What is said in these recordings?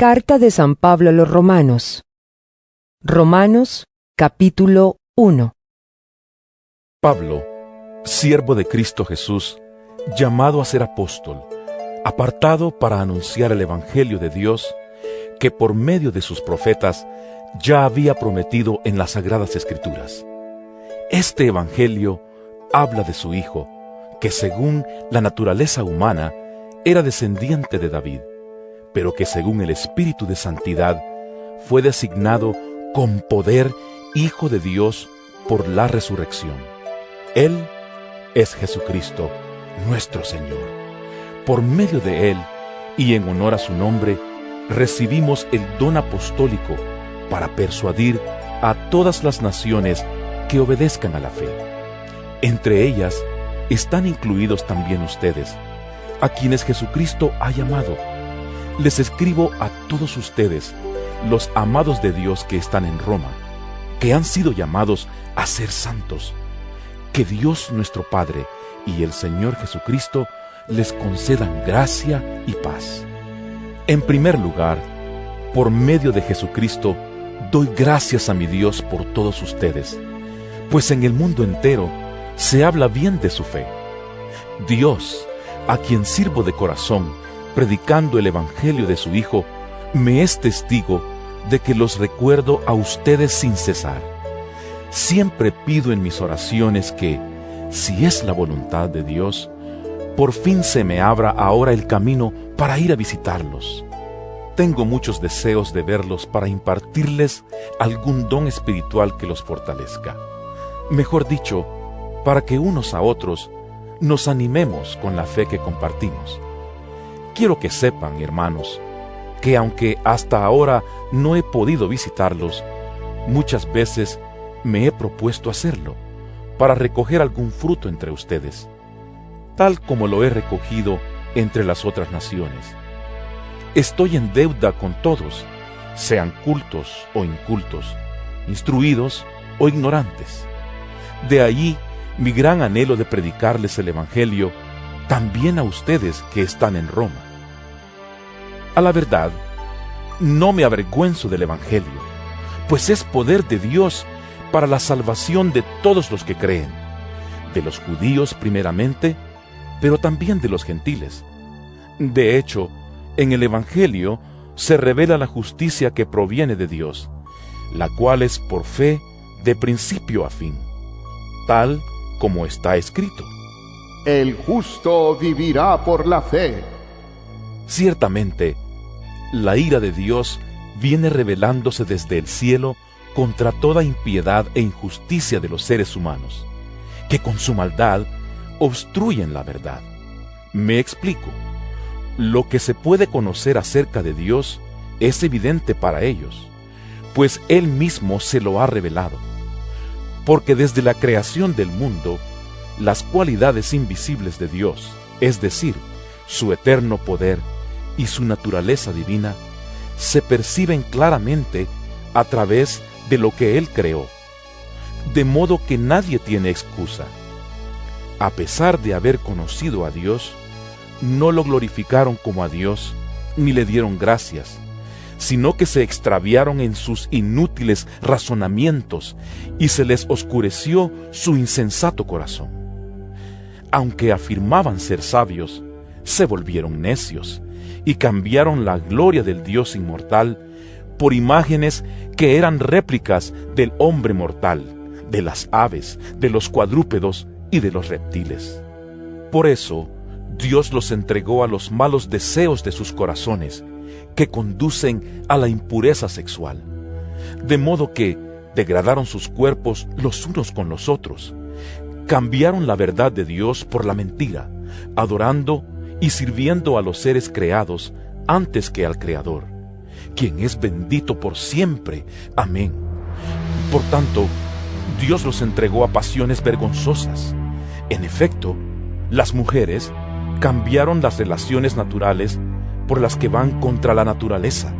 Carta de San Pablo a los Romanos. Romanos, capítulo 1. Pablo, siervo de Cristo Jesús, llamado a ser apóstol, apartado para anunciar el Evangelio de Dios, que por medio de sus profetas ya había prometido en las Sagradas Escrituras. Este Evangelio habla de su Hijo, que según la naturaleza humana era descendiente de David, pero que según el Espíritu de Santidad fue designado con poder Hijo de Dios por la resurrección. Él es Jesucristo, nuestro Señor. Por medio de Él, y en honor a su nombre, recibimos el don apostólico para persuadir a todas las naciones que obedezcan a la fe. Entre ellas están incluidos también ustedes, a quienes Jesucristo ha llamado. Les escribo a todos ustedes, los amados de Dios que están en Roma, que han sido llamados a ser santos. Que Dios nuestro Padre y el Señor Jesucristo les concedan gracia y paz. En primer lugar, por medio de Jesucristo, doy gracias a mi Dios por todos ustedes, pues en el mundo entero se habla bien de su fe. Dios, a quien sirvo de corazón, predicando el Evangelio de su Hijo, me es testigo de que los recuerdo a ustedes sin cesar. Siempre pido en mis oraciones que, si es la voluntad de Dios, por fin se me abra ahora el camino para ir a visitarlos. Tengo muchos deseos de verlos para impartirles algún don espiritual que los fortalezca. Mejor dicho, para que unos a otros nos animemos con la fe que compartimos. Quiero que sepan, hermanos, que aunque hasta ahora no he podido visitarlos, muchas veces me he propuesto hacerlo, para recoger algún fruto entre ustedes, tal como lo he recogido entre las otras naciones. Estoy en deuda con todos, sean cultos o incultos, instruidos o ignorantes. De allí mi gran anhelo de predicarles el Evangelio también a ustedes que están en Roma. A la verdad, no me avergüenzo del Evangelio, pues es poder de Dios para la salvación de todos los que creen, de los judíos primeramente, pero también de los gentiles. De hecho, en el Evangelio se revela la justicia que proviene de Dios, la cual es por fe de principio a fin, tal como está escrito. El justo vivirá por la fe. Ciertamente, la ira de Dios viene revelándose desde el cielo contra toda impiedad e injusticia de los seres humanos, que con su maldad obstruyen la verdad. Me explico. Lo que se puede conocer acerca de Dios es evidente para ellos, pues Él mismo se lo ha revelado. Porque desde la creación del mundo, las cualidades invisibles de Dios, es decir, su eterno poder y su naturaleza divina, se perciben claramente a través de lo que Él creó, de modo que nadie tiene excusa. A pesar de haber conocido a Dios, no lo glorificaron como a Dios, ni le dieron gracias, sino que se extraviaron en sus inútiles razonamientos y se les oscureció su insensato corazón. Aunque afirmaban ser sabios, se volvieron necios y cambiaron la gloria del Dios inmortal por imágenes que eran réplicas del hombre mortal, de las aves, de los cuadrúpedos y de los reptiles. Por eso, Dios los entregó a los malos deseos de sus corazones, que conducen a la impureza sexual, de modo que degradaron sus cuerpos los unos con los otros, cambiaron la verdad de Dios por la mentira, adorando y sirviendo a los seres creados antes que al Creador, quien es bendito por siempre. Amén. Por tanto, Dios los entregó a pasiones vergonzosas. En efecto, las mujeres cambiaron las relaciones naturales por las que van contra la naturaleza.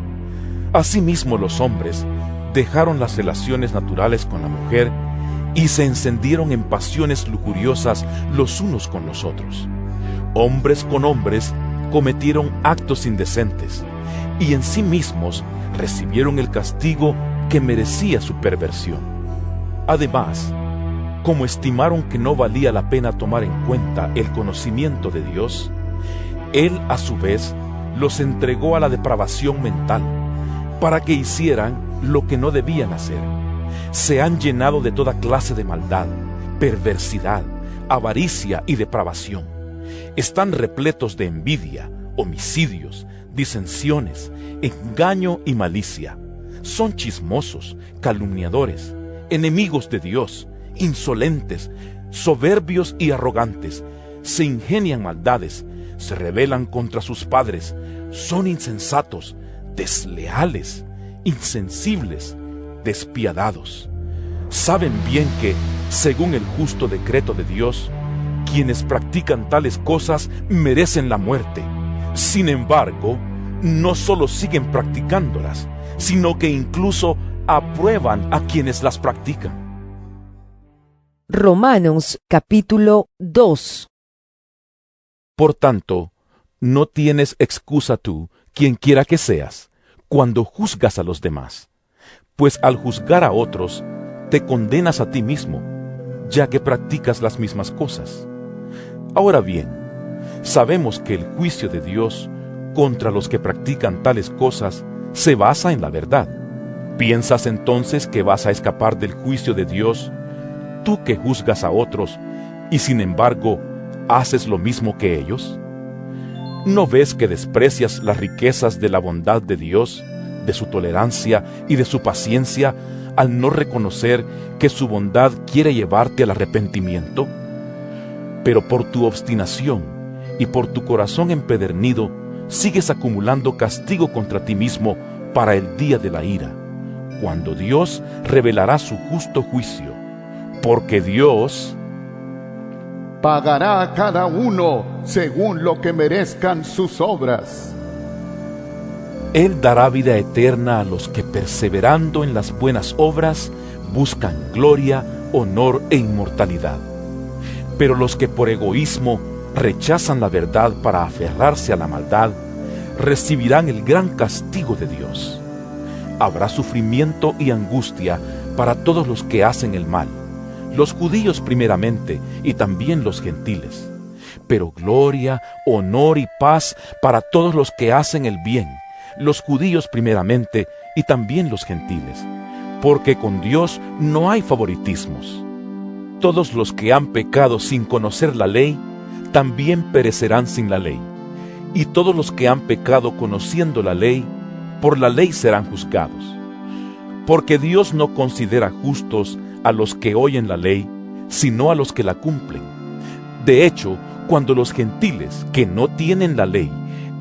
Asimismo, los hombres dejaron las relaciones naturales con la mujer y se encendieron en pasiones lujuriosas los unos con los otros. Hombres con hombres cometieron actos indecentes, y en sí mismos recibieron el castigo que merecía su perversión. Además, como estimaron que no valía la pena tomar en cuenta el conocimiento de Dios, Él a su vez los entregó a la depravación mental, para que hicieran lo que no debían hacer. Se han llenado de toda clase de maldad, perversidad, avaricia y depravación. Están repletos de envidia, homicidios, disensiones, engaño y malicia. Son chismosos, calumniadores, enemigos de Dios, insolentes, soberbios y arrogantes. Se ingenian maldades, se rebelan contra sus padres, son insensatos, desleales, insensibles, despiadados. Saben bien que, según el justo decreto de Dios, quienes practican tales cosas merecen la muerte. Sin embargo, no solo siguen practicándolas, sino que incluso aprueban a quienes las practican. Romanos capítulo 2. Por tanto, no tienes excusa tú, quien quiera que seas, cuando juzgas a los demás, pues al juzgar a otros, te condenas a ti mismo, ya que practicas las mismas cosas. Ahora bien, sabemos que el juicio de Dios contra los que practican tales cosas se basa en la verdad. ¿Piensas entonces que vas a escapar del juicio de Dios, tú que juzgas a otros y sin embargo haces lo mismo que ellos? ¿No ves que desprecias las riquezas de la bondad de Dios, de su tolerancia y de su paciencia, al no reconocer que su bondad quiere llevarte al arrepentimiento? Pero por tu obstinación y por tu corazón empedernido, sigues acumulando castigo contra ti mismo para el día de la ira, cuando Dios revelará su justo juicio, porque Dios pagará a cada uno según lo que merezcan sus obras. Él dará vida eterna a los que, perseverando en las buenas obras, buscan gloria, honor e inmortalidad. Pero los que por egoísmo rechazan la verdad para aferrarse a la maldad, recibirán el gran castigo de Dios. Habrá sufrimiento y angustia para todos los que hacen el mal, los judíos primeramente y también los gentiles. Pero gloria, honor y paz para todos los que hacen el bien, los judíos primeramente y también los gentiles, porque con Dios no hay favoritismos. Todos los que han pecado sin conocer la ley, también perecerán sin la ley. Y todos los que han pecado conociendo la ley, por la ley serán juzgados. Porque Dios no considera justos a los que oyen la ley, sino a los que la cumplen. De hecho, cuando los gentiles que no tienen la ley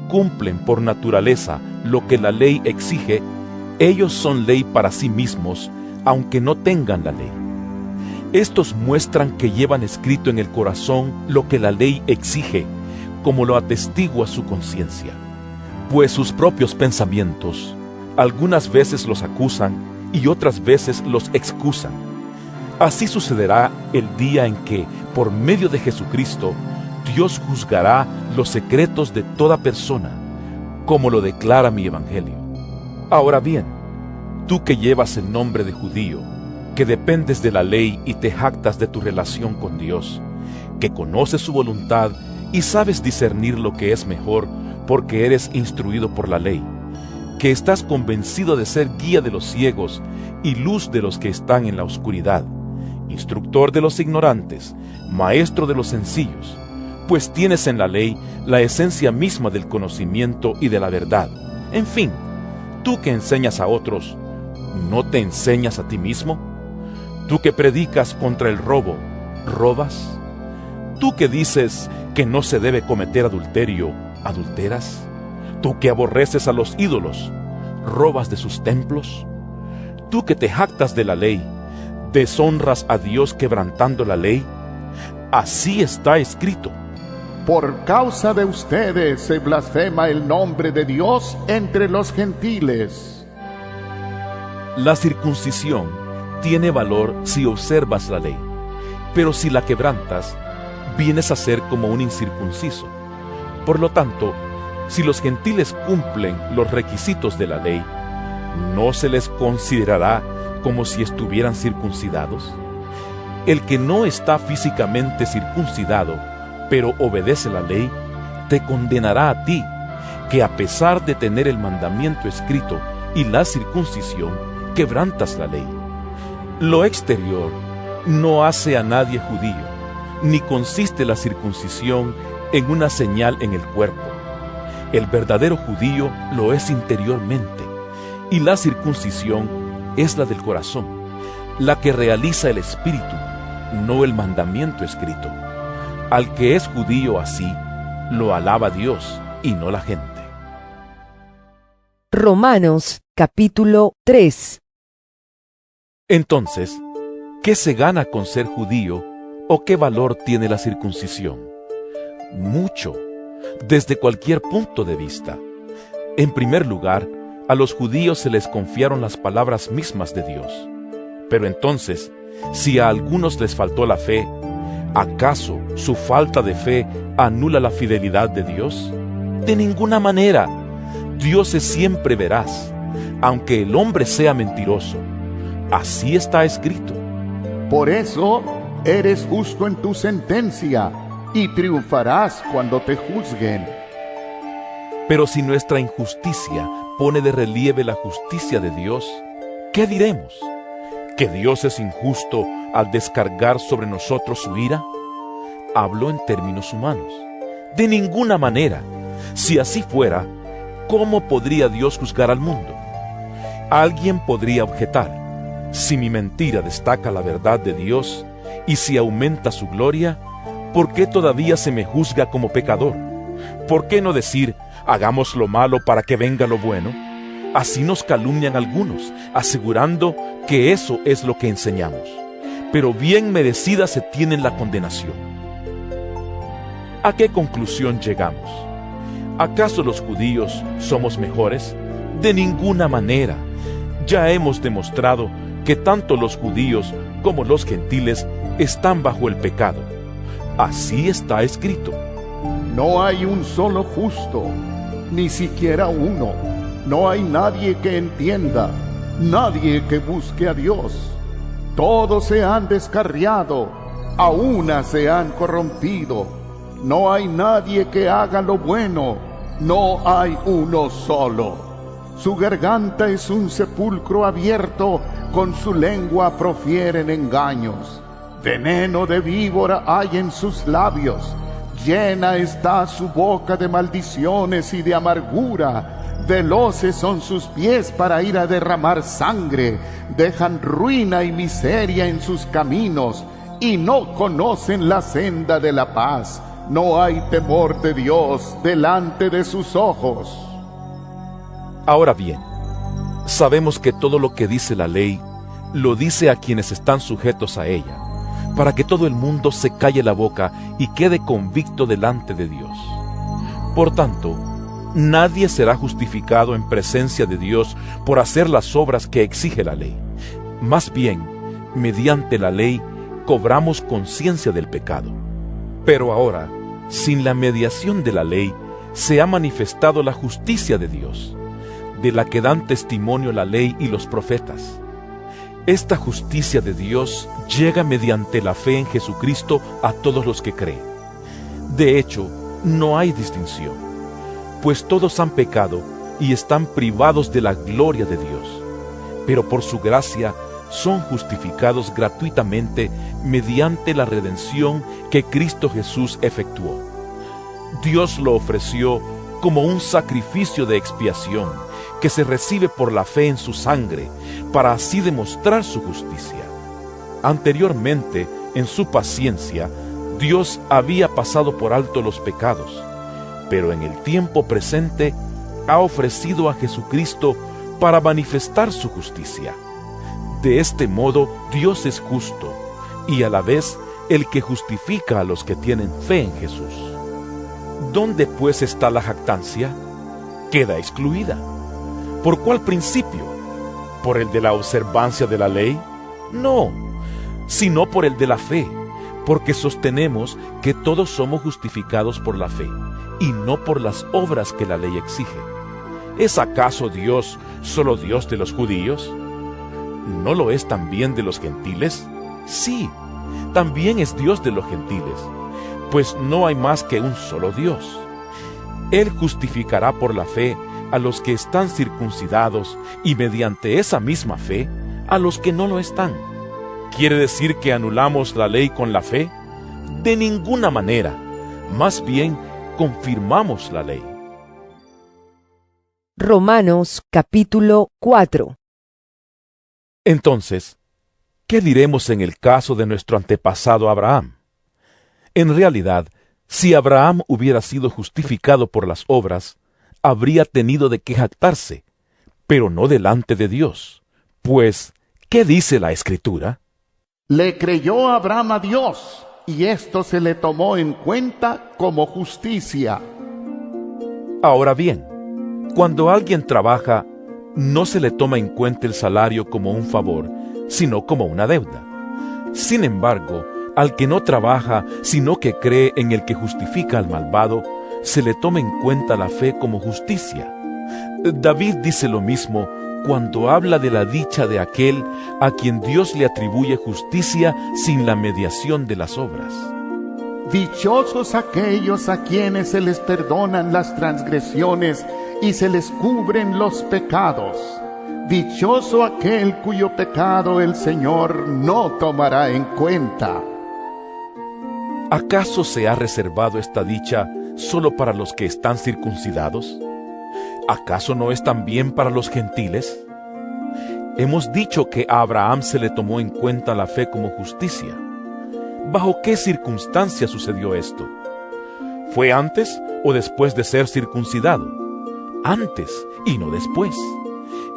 cumplen por naturaleza lo que la ley exige, ellos son ley para sí mismos, aunque no tengan la ley. Estos muestran que llevan escrito en el corazón lo que la ley exige, como lo atestigua su conciencia. Pues sus propios pensamientos algunas veces los acusan y otras veces los excusan. Así sucederá el día en que, por medio de Jesucristo, Dios juzgará los secretos de toda persona, como lo declara mi Evangelio. Ahora bien, tú que llevas el nombre de judío, que dependes de la ley y te jactas de tu relación con Dios, que conoces su voluntad y sabes discernir lo que es mejor porque eres instruido por la ley, que estás convencido de ser guía de los ciegos y luz de los que están en la oscuridad, instructor de los ignorantes, maestro de los sencillos, pues tienes en la ley la esencia misma del conocimiento y de la verdad. En fin, tú que enseñas a otros, ¿no te enseñas a ti mismo? Tú que predicas contra el robo, ¿robas? Tú que dices que no se debe cometer adulterio, ¿adulteras? Tú que aborreces a los ídolos, ¿robas de sus templos? Tú que te jactas de la ley, ¿deshonras a Dios quebrantando la ley? Así está escrito. Por causa de ustedes se blasfema el nombre de Dios entre los gentiles. La circuncisión tiene valor si observas la ley, pero si la quebrantas, vienes a ser como un incircunciso. Por lo tanto, Si los gentiles cumplen los requisitos de la ley, ¿no se les considerará como si estuvieran circuncidados? El que no está físicamente circuncidado, pero obedece la ley, te condenará a ti, que a pesar de tener el mandamiento escrito y la circuncisión, quebrantas la ley. Lo exterior no hace a nadie judío, ni consiste la circuncisión en una señal en el cuerpo. El verdadero judío lo es interiormente, y la circuncisión es la del corazón, la que realiza el espíritu, no el mandamiento escrito. Al que es judío así, lo alaba Dios y no la gente. Romanos capítulo 3. Entonces, ¿qué se gana con ser judío o qué valor tiene la circuncisión? Mucho, desde cualquier punto de vista. En primer lugar, a los judíos se les confiaron las palabras mismas de Dios. Pero entonces, si a algunos les faltó la fe, ¿acaso su falta de fe anula la fidelidad de Dios? De ninguna manera. Dios es siempre veraz, aunque el hombre sea mentiroso. Así está escrito. Por eso eres justo en tu sentencia y triunfarás cuando te juzguen. Pero si nuestra injusticia pone de relieve la justicia de Dios, ¿qué diremos? ¿Que Dios es injusto al descargar sobre nosotros su ira? Hablo en términos humanos. De ninguna manera. Si así fuera, ¿cómo podría Dios juzgar al mundo? Alguien podría objetar: si mi mentira destaca la verdad de Dios y si aumenta su gloria, ¿por qué todavía se me juzga como pecador? ¿Por qué no decir: hagamos lo malo para que venga lo bueno? Así nos calumnian algunos, asegurando que eso es lo que enseñamos. Pero bien merecida se tiene la condenación. ¿A qué conclusión llegamos? ¿Acaso los judíos somos mejores? De ninguna manera. Ya hemos demostrado que tanto los judíos como los gentiles están bajo el pecado. Así está escrito. No hay un solo justo, ni siquiera uno. No hay nadie que entienda, nadie que busque a Dios. Todos se han descarriado, a una se han corrompido. No hay nadie que haga lo bueno, no hay uno solo. Su garganta es un sepulcro abierto, con su lengua profieren engaños. Veneno de víbora hay en sus labios, llena está su boca de maldiciones y de amargura. Veloces son sus pies para ir a derramar sangre, dejan ruina y miseria en sus caminos, y no conocen la senda de la paz. No hay temor de Dios delante de sus ojos. Ahora bien, sabemos que todo lo que dice la ley, lo dice a quienes están sujetos a ella, para que todo el mundo se calle la boca y quede convicto delante de Dios. Por tanto, nadie será justificado en presencia de Dios por hacer las obras que exige la ley. Más bien, mediante la ley, cobramos conciencia del pecado. Pero ahora, sin la mediación de la ley, se ha manifestado la justicia de Dios, de la que dan testimonio la ley y los profetas. Esta justicia de Dios llega mediante la fe en Jesucristo a todos los que creen. De hecho, no hay distinción, pues todos han pecado y están privados de la gloria de Dios, pero por su gracia son justificados gratuitamente mediante la redención que Cristo Jesús efectuó. Dios lo ofreció como un sacrificio de expiación que se recibe por la fe en su sangre, para así demostrar su justicia. Anteriormente, en su paciencia, Dios había pasado por alto los pecados, pero en el tiempo presente ha ofrecido a Jesucristo para manifestar su justicia. De este modo, Dios es justo, y a la vez el que justifica a los que tienen fe en Jesús. ¿Dónde pues está la jactancia? Queda excluida. ¿Por cuál principio? ¿Por el de la observancia de la ley? No, sino por el de la fe, porque sostenemos que todos somos justificados por la fe, y no por las obras que la ley exige. ¿Es acaso Dios solo Dios de los judíos? ¿No lo es también de los gentiles? Sí, también es Dios de los gentiles, pues no hay más que un solo Dios. Él justificará por la fe a los que están circuncidados y mediante esa misma fe a los que no lo están. ¿Quiere decir que anulamos la ley con la fe? De ninguna manera, más bien confirmamos la ley. Romanos capítulo 4. Entonces, ¿qué diremos en el caso de nuestro antepasado Abraham? En realidad, si Abraham hubiera sido justificado por las obras, habría tenido de qué jactarse, pero no delante de Dios. Pues, ¿qué dice la Escritura? Le creyó Abraham a Dios, y esto se le tomó en cuenta como justicia. Ahora bien, cuando alguien trabaja, no se le toma en cuenta el salario como un favor, sino como una deuda. Sin embargo, al que no trabaja, sino que cree en el que justifica al malvado, se le toma en cuenta la fe como justicia. David dice lo mismo cuando habla de la dicha de aquel a quien Dios le atribuye justicia sin la mediación de las obras. Dichosos aquellos a quienes se les perdonan las transgresiones y se les cubren los pecados. Dichoso aquel cuyo pecado el Señor no tomará en cuenta. ¿Acaso se ha reservado esta dicha solo para los que están circuncidados? ¿Acaso no es también para los gentiles? Hemos dicho que a Abraham se le tomó en cuenta la fe como justicia. ¿Bajo qué circunstancia sucedió esto? ¿Fue antes o después de ser circuncidado? Antes y no después.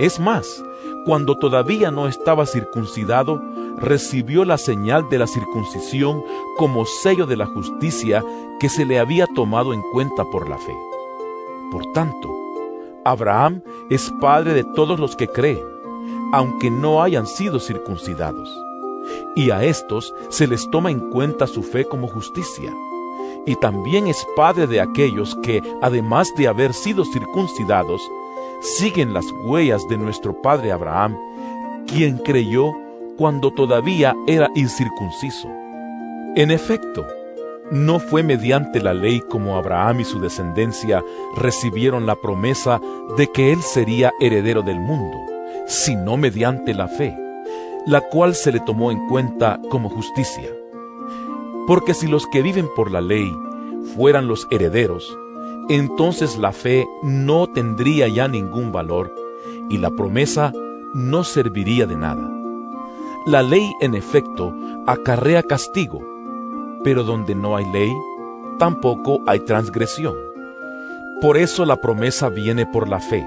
Es más, cuando todavía no estaba circuncidado, recibió la señal de la circuncisión como sello de la justicia que se le había tomado en cuenta por la fe. Por tanto, Abraham es padre de todos los que creen, aunque no hayan sido circuncidados. Y a estos se les toma en cuenta su fe como justicia. Y también es padre de aquellos que, además de haber sido circuncidados, siguen las huellas de nuestro padre Abraham, quien creyó cuando todavía era incircunciso. En efecto, no fue mediante la ley como Abraham y su descendencia recibieron la promesa de que él sería heredero del mundo, sino mediante la fe, la cual se le tomó en cuenta como justicia. Porque si los que viven por la ley fueran los herederos, entonces la fe no tendría ya ningún valor y la promesa no serviría de nada. La ley, en efecto, acarrea castigo, pero donde no hay ley, tampoco hay transgresión. Por eso la promesa viene por la fe,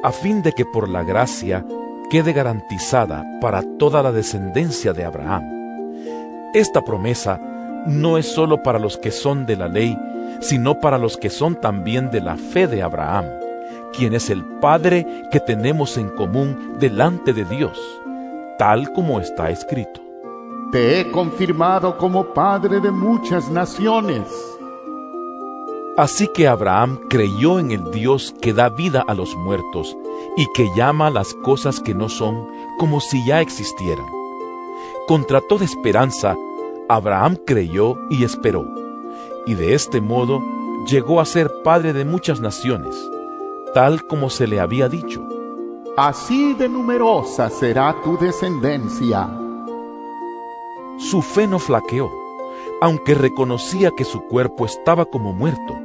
a fin de que por la gracia quede garantizada para toda la descendencia de Abraham. Esta promesa no es sólo para los que son de la ley, sino para los que son también de la fe de Abraham, quien es el Padre que tenemos en común delante de Dios, tal como está escrito. Te he confirmado como padre de muchas naciones. Así que Abraham creyó en el Dios que da vida a los muertos y que llama a las cosas que no son como si ya existieran. Contra toda esperanza, Abraham creyó y esperó, y de este modo llegó a ser padre de muchas naciones, tal como se le había dicho. Así de numerosa será tu descendencia. Su fe no flaqueó, aunque reconocía que su cuerpo estaba como muerto,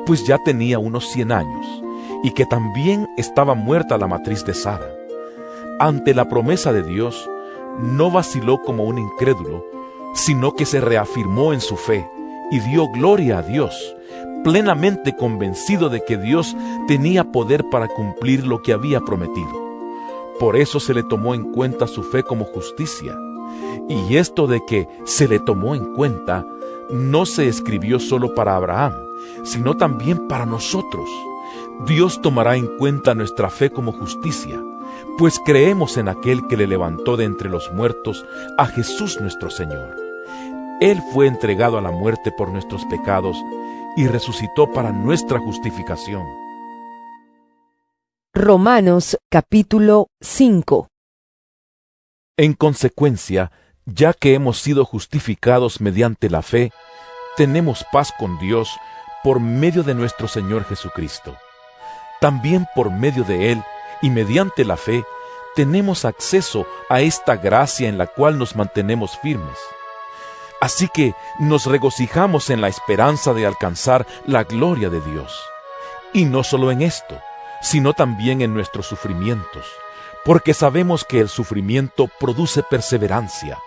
pues ya tenía unos 100 años, y que también estaba muerta la matriz de Sara. Ante la promesa de Dios, no vaciló como un incrédulo, sino que se reafirmó en su fe y dio gloria a Dios, plenamente convencido de que Dios tenía poder para cumplir lo que había prometido. Por eso se le tomó en cuenta su fe como justicia. Y esto de que se le tomó en cuenta no se escribió solo para Abraham, sino también para nosotros. Dios tomará en cuenta nuestra fe como justicia, pues creemos en aquel que le levantó de entre los muertos, a Jesús nuestro Señor. Él fue entregado a la muerte por nuestros pecados y resucitó para nuestra justificación. Romanos capítulo 5. En consecuencia, ya que hemos sido justificados mediante la fe, tenemos paz con Dios por medio de nuestro Señor Jesucristo. También por medio de Él y mediante la fe, tenemos acceso a esta gracia en la cual nos mantenemos firmes. Así que nos regocijamos en la esperanza de alcanzar la gloria de Dios. Y no solo en esto, sino también en nuestros sufrimientos, porque sabemos que el sufrimiento produce perseverancia,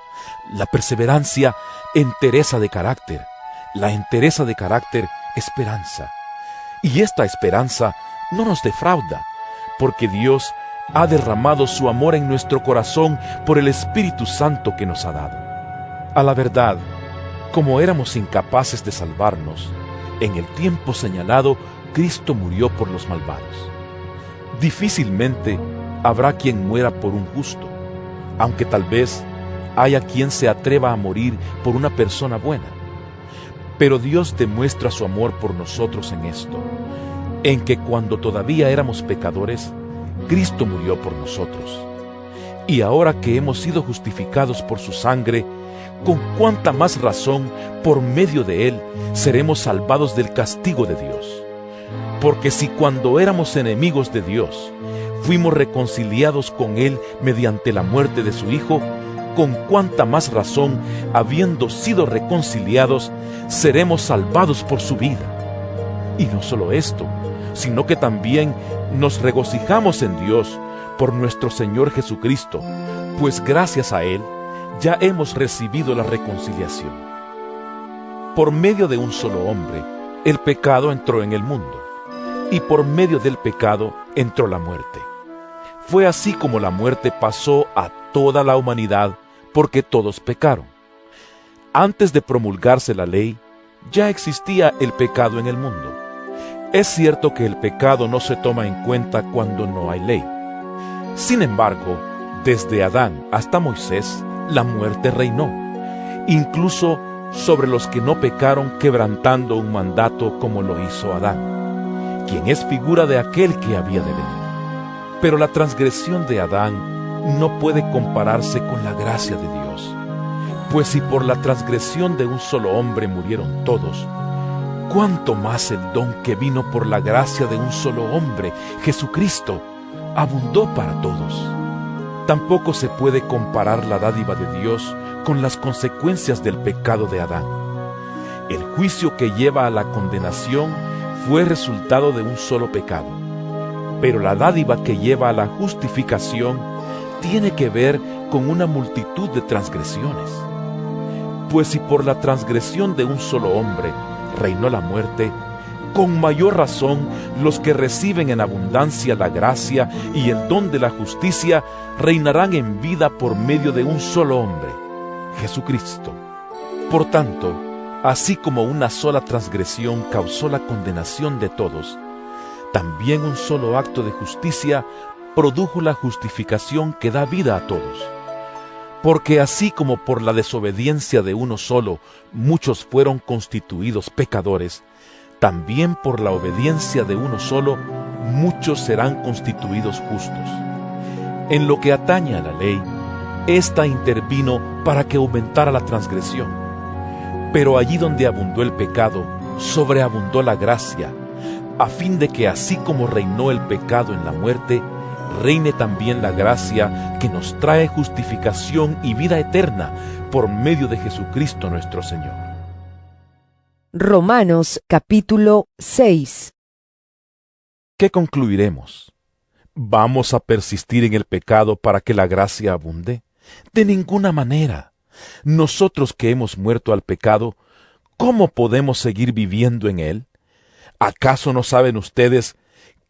la perseverancia entereza de carácter, la entereza de carácter esperanza. Y esta esperanza no nos defrauda, porque Dios ha derramado su amor en nuestro corazón por el Espíritu Santo que nos ha dado. A la verdad, como éramos incapaces de salvarnos, en el tiempo señalado Cristo murió por los malvados. Difícilmente habrá quien muera por un justo, aunque tal vez haya quien se atreva a morir por una persona buena. Pero Dios demuestra su amor por nosotros en esto, en que cuando todavía éramos pecadores, Cristo murió por nosotros. Y ahora que hemos sido justificados por su sangre, con cuánta más razón, por medio de Él, seremos salvados del castigo de Dios. Porque si cuando éramos enemigos de Dios, fuimos reconciliados con Él mediante la muerte de su Hijo, con cuánta más razón, habiendo sido reconciliados, seremos salvados por su vida. Y no solo esto, sino que también nos regocijamos en Dios por nuestro Señor Jesucristo, pues gracias a Él ya hemos recibido la reconciliación. Por medio de un solo hombre, el pecado entró en el mundo, y por medio del pecado entró la muerte. Fue así como la muerte pasó a toda la humanidad, porque todos pecaron. Antes de promulgarse la ley, ya existía el pecado en el mundo. Es cierto que el pecado no se toma en cuenta cuando no hay ley. Sin embargo, desde Adán hasta Moisés, la muerte reinó, incluso sobre los que no pecaron, quebrantando un mandato como lo hizo Adán, quien es figura de aquel que había de venir. Pero la transgresión de Adán no puede compararse con la gracia de Dios, pues si por la transgresión de un solo hombre murieron todos, cuánto más el don que vino por la gracia de un solo hombre, Jesucristo, abundó para todos. Tampoco se puede comparar la dádiva de Dios con las consecuencias del pecado de Adán. El juicio que lleva a la condenación fue resultado de un solo pecado, pero la dádiva que lleva a la justificación tiene que ver con una multitud de transgresiones. Pues si por la transgresión de un solo hombre reinó la muerte, con mayor razón los que reciben en abundancia la gracia y el don de la justicia reinarán en vida por medio de un solo hombre, Jesucristo. Por tanto, así como una sola transgresión causó la condenación de todos, también un solo acto de justicia produjo la justificación que da vida a todos. Porque así como por la desobediencia de uno solo muchos fueron constituidos pecadores, también por la obediencia de uno solo muchos serán constituidos justos. En lo que atañe a la ley, ésta intervino para que aumentara la transgresión. Pero allí donde abundó el pecado, sobreabundó la gracia, a fin de que así como reinó el pecado en la muerte, reine también la gracia que nos trae justificación y vida eterna por medio de Jesucristo nuestro Señor. Romanos capítulo 6. ¿Qué concluiremos? ¿Vamos a persistir en el pecado para que la gracia abunde? De ninguna manera. Nosotros que hemos muerto al pecado, ¿cómo podemos seguir viviendo en él? ¿Acaso no saben ustedes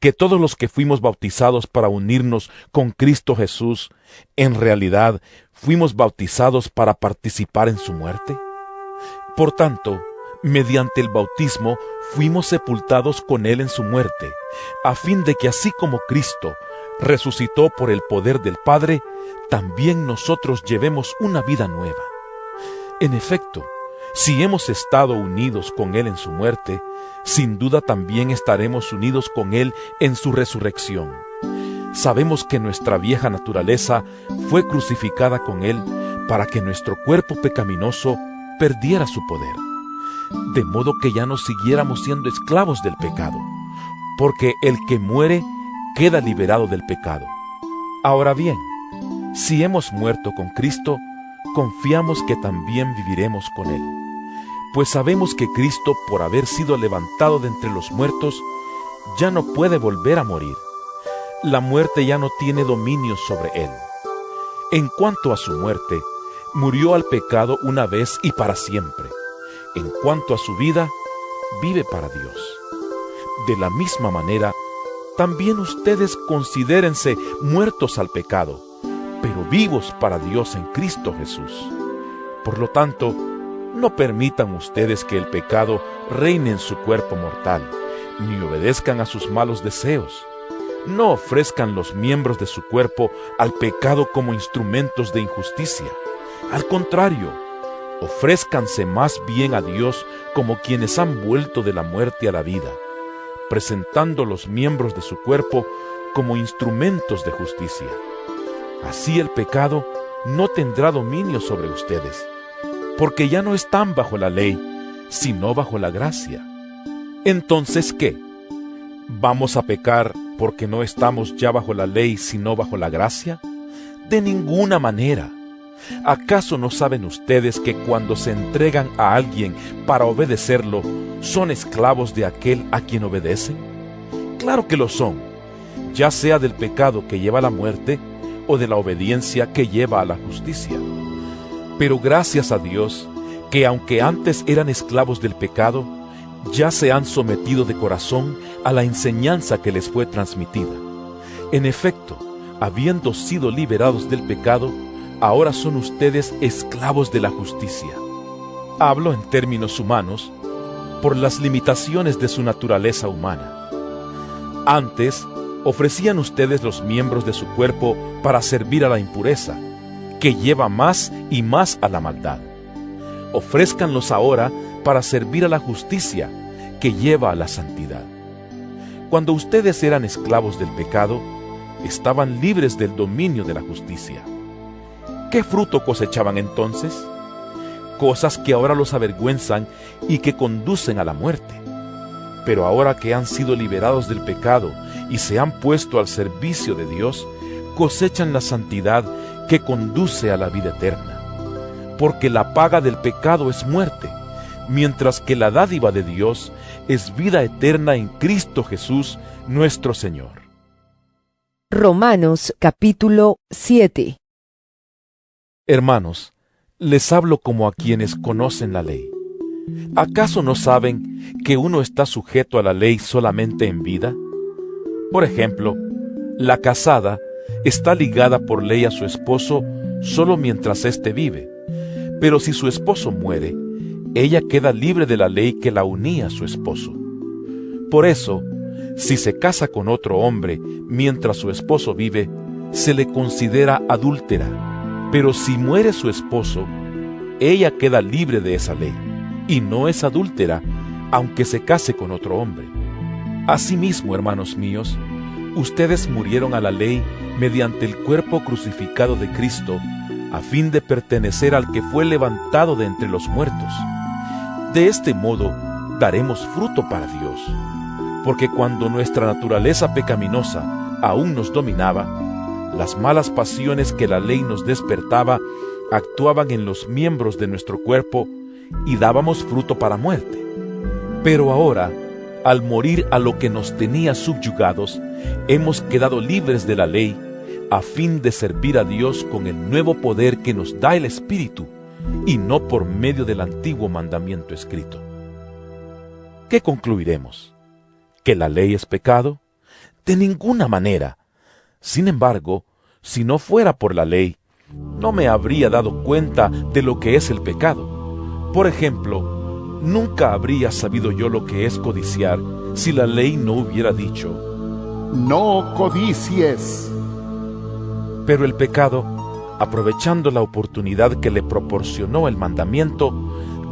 que todos los que fuimos bautizados para unirnos con Cristo Jesús, en realidad fuimos bautizados para participar en su muerte? Por tanto, mediante el bautismo fuimos sepultados con Él en su muerte, a fin de que así como Cristo resucitó por el poder del Padre, también nosotros llevemos una vida nueva. En efecto, Si hemos estado unidos con Él en su muerte, sin duda también estaremos unidos con Él en su resurrección. Sabemos que nuestra vieja naturaleza fue crucificada con Él para que nuestro cuerpo pecaminoso perdiera su poder, de modo que ya no siguiéramos siendo esclavos del pecado, porque el que muere queda liberado del pecado. Ahora bien, si hemos muerto con Cristo, confiamos que también viviremos con Él, pues sabemos que Cristo, por haber sido levantado de entre los muertos, ya no puede volver a morir. La muerte ya no tiene dominio sobre Él. En cuanto a su muerte, murió al pecado una vez y para siempre. En cuanto a su vida, vive para Dios. De la misma manera, también ustedes considérense muertos al pecado, pero vivos para Dios en Cristo Jesús. Por lo tanto, no permitan ustedes que el pecado reine en su cuerpo mortal, ni obedezcan a sus malos deseos. No ofrezcan los miembros de su cuerpo al pecado como instrumentos de injusticia. Al contrario, ofrézcanse más bien a Dios como quienes han vuelto de la muerte a la vida, presentando los miembros de su cuerpo como instrumentos de justicia. Así el pecado no tendrá dominio sobre ustedes, porque ya no están bajo la ley, sino bajo la gracia. Entonces, ¿qué? ¿Vamos a pecar porque no estamos ya bajo la ley, sino bajo la gracia? De ninguna manera. ¿Acaso no saben ustedes que cuando se entregan a alguien para obedecerlo, son esclavos de aquel a quien obedecen? Claro que lo son, ya sea del pecado que lleva a la muerte o de la obediencia que lleva a la justicia. Pero gracias a Dios, que aunque antes eran esclavos del pecado, ya se han sometido de corazón a la enseñanza que les fue transmitida. En efecto, habiendo sido liberados del pecado, ahora son ustedes esclavos de la justicia. Hablo en términos humanos, por las limitaciones de su naturaleza humana. Antes, ofrecían ustedes los miembros de su cuerpo para servir a la impureza, que lleva más y más a la maldad. Ofrézcanlos ahora para servir a la justicia, que lleva a la santidad. Cuando ustedes eran esclavos del pecado, estaban libres del dominio de la justicia. ¿Qué fruto cosechaban entonces? Cosas que ahora los avergüenzan y que conducen a la muerte. Pero ahora que han sido liberados del pecado y se han puesto al servicio de Dios, cosechan la santidad que conduce a la vida eterna. Porque la paga del pecado es muerte, mientras que la dádiva de Dios es vida eterna en Cristo Jesús, nuestro Señor. Romanos capítulo 7. Hermanos, les hablo como a quienes conocen la ley. ¿Acaso no saben que uno está sujeto a la ley solamente en vida? Por ejemplo, la casada está ligada por ley a su esposo solo mientras éste vive, pero si su esposo muere, ella queda libre de la ley que la unía a su esposo. Por eso, si se casa con otro hombre mientras su esposo vive, se le considera adúltera, pero si muere su esposo, ella queda libre de esa ley, y no es adúltera, aunque se case con otro hombre. Asimismo, hermanos míos, ustedes murieron a la ley mediante el cuerpo crucificado de Cristo, a fin de pertenecer al que fue levantado de entre los muertos. De este modo, daremos fruto para Dios, porque cuando nuestra naturaleza pecaminosa aún nos dominaba, las malas pasiones que la ley nos despertaba actuaban en los miembros de nuestro cuerpo y dábamos fruto para muerte. Pero ahora, al morir a lo que nos tenía subyugados, hemos quedado libres de la ley, a fin de servir a Dios con el nuevo poder que nos da el Espíritu, y no por medio del antiguo mandamiento escrito. ¿Qué concluiremos? ¿Que la ley es pecado? De ninguna manera. Sin embargo, si no fuera por la ley, no me habría dado cuenta de lo que es el pecado. Por ejemplo, nunca habría sabido yo lo que es codiciar si la ley no hubiera dicho: no codicies. Pero el pecado, aprovechando la oportunidad que le proporcionó el mandamiento,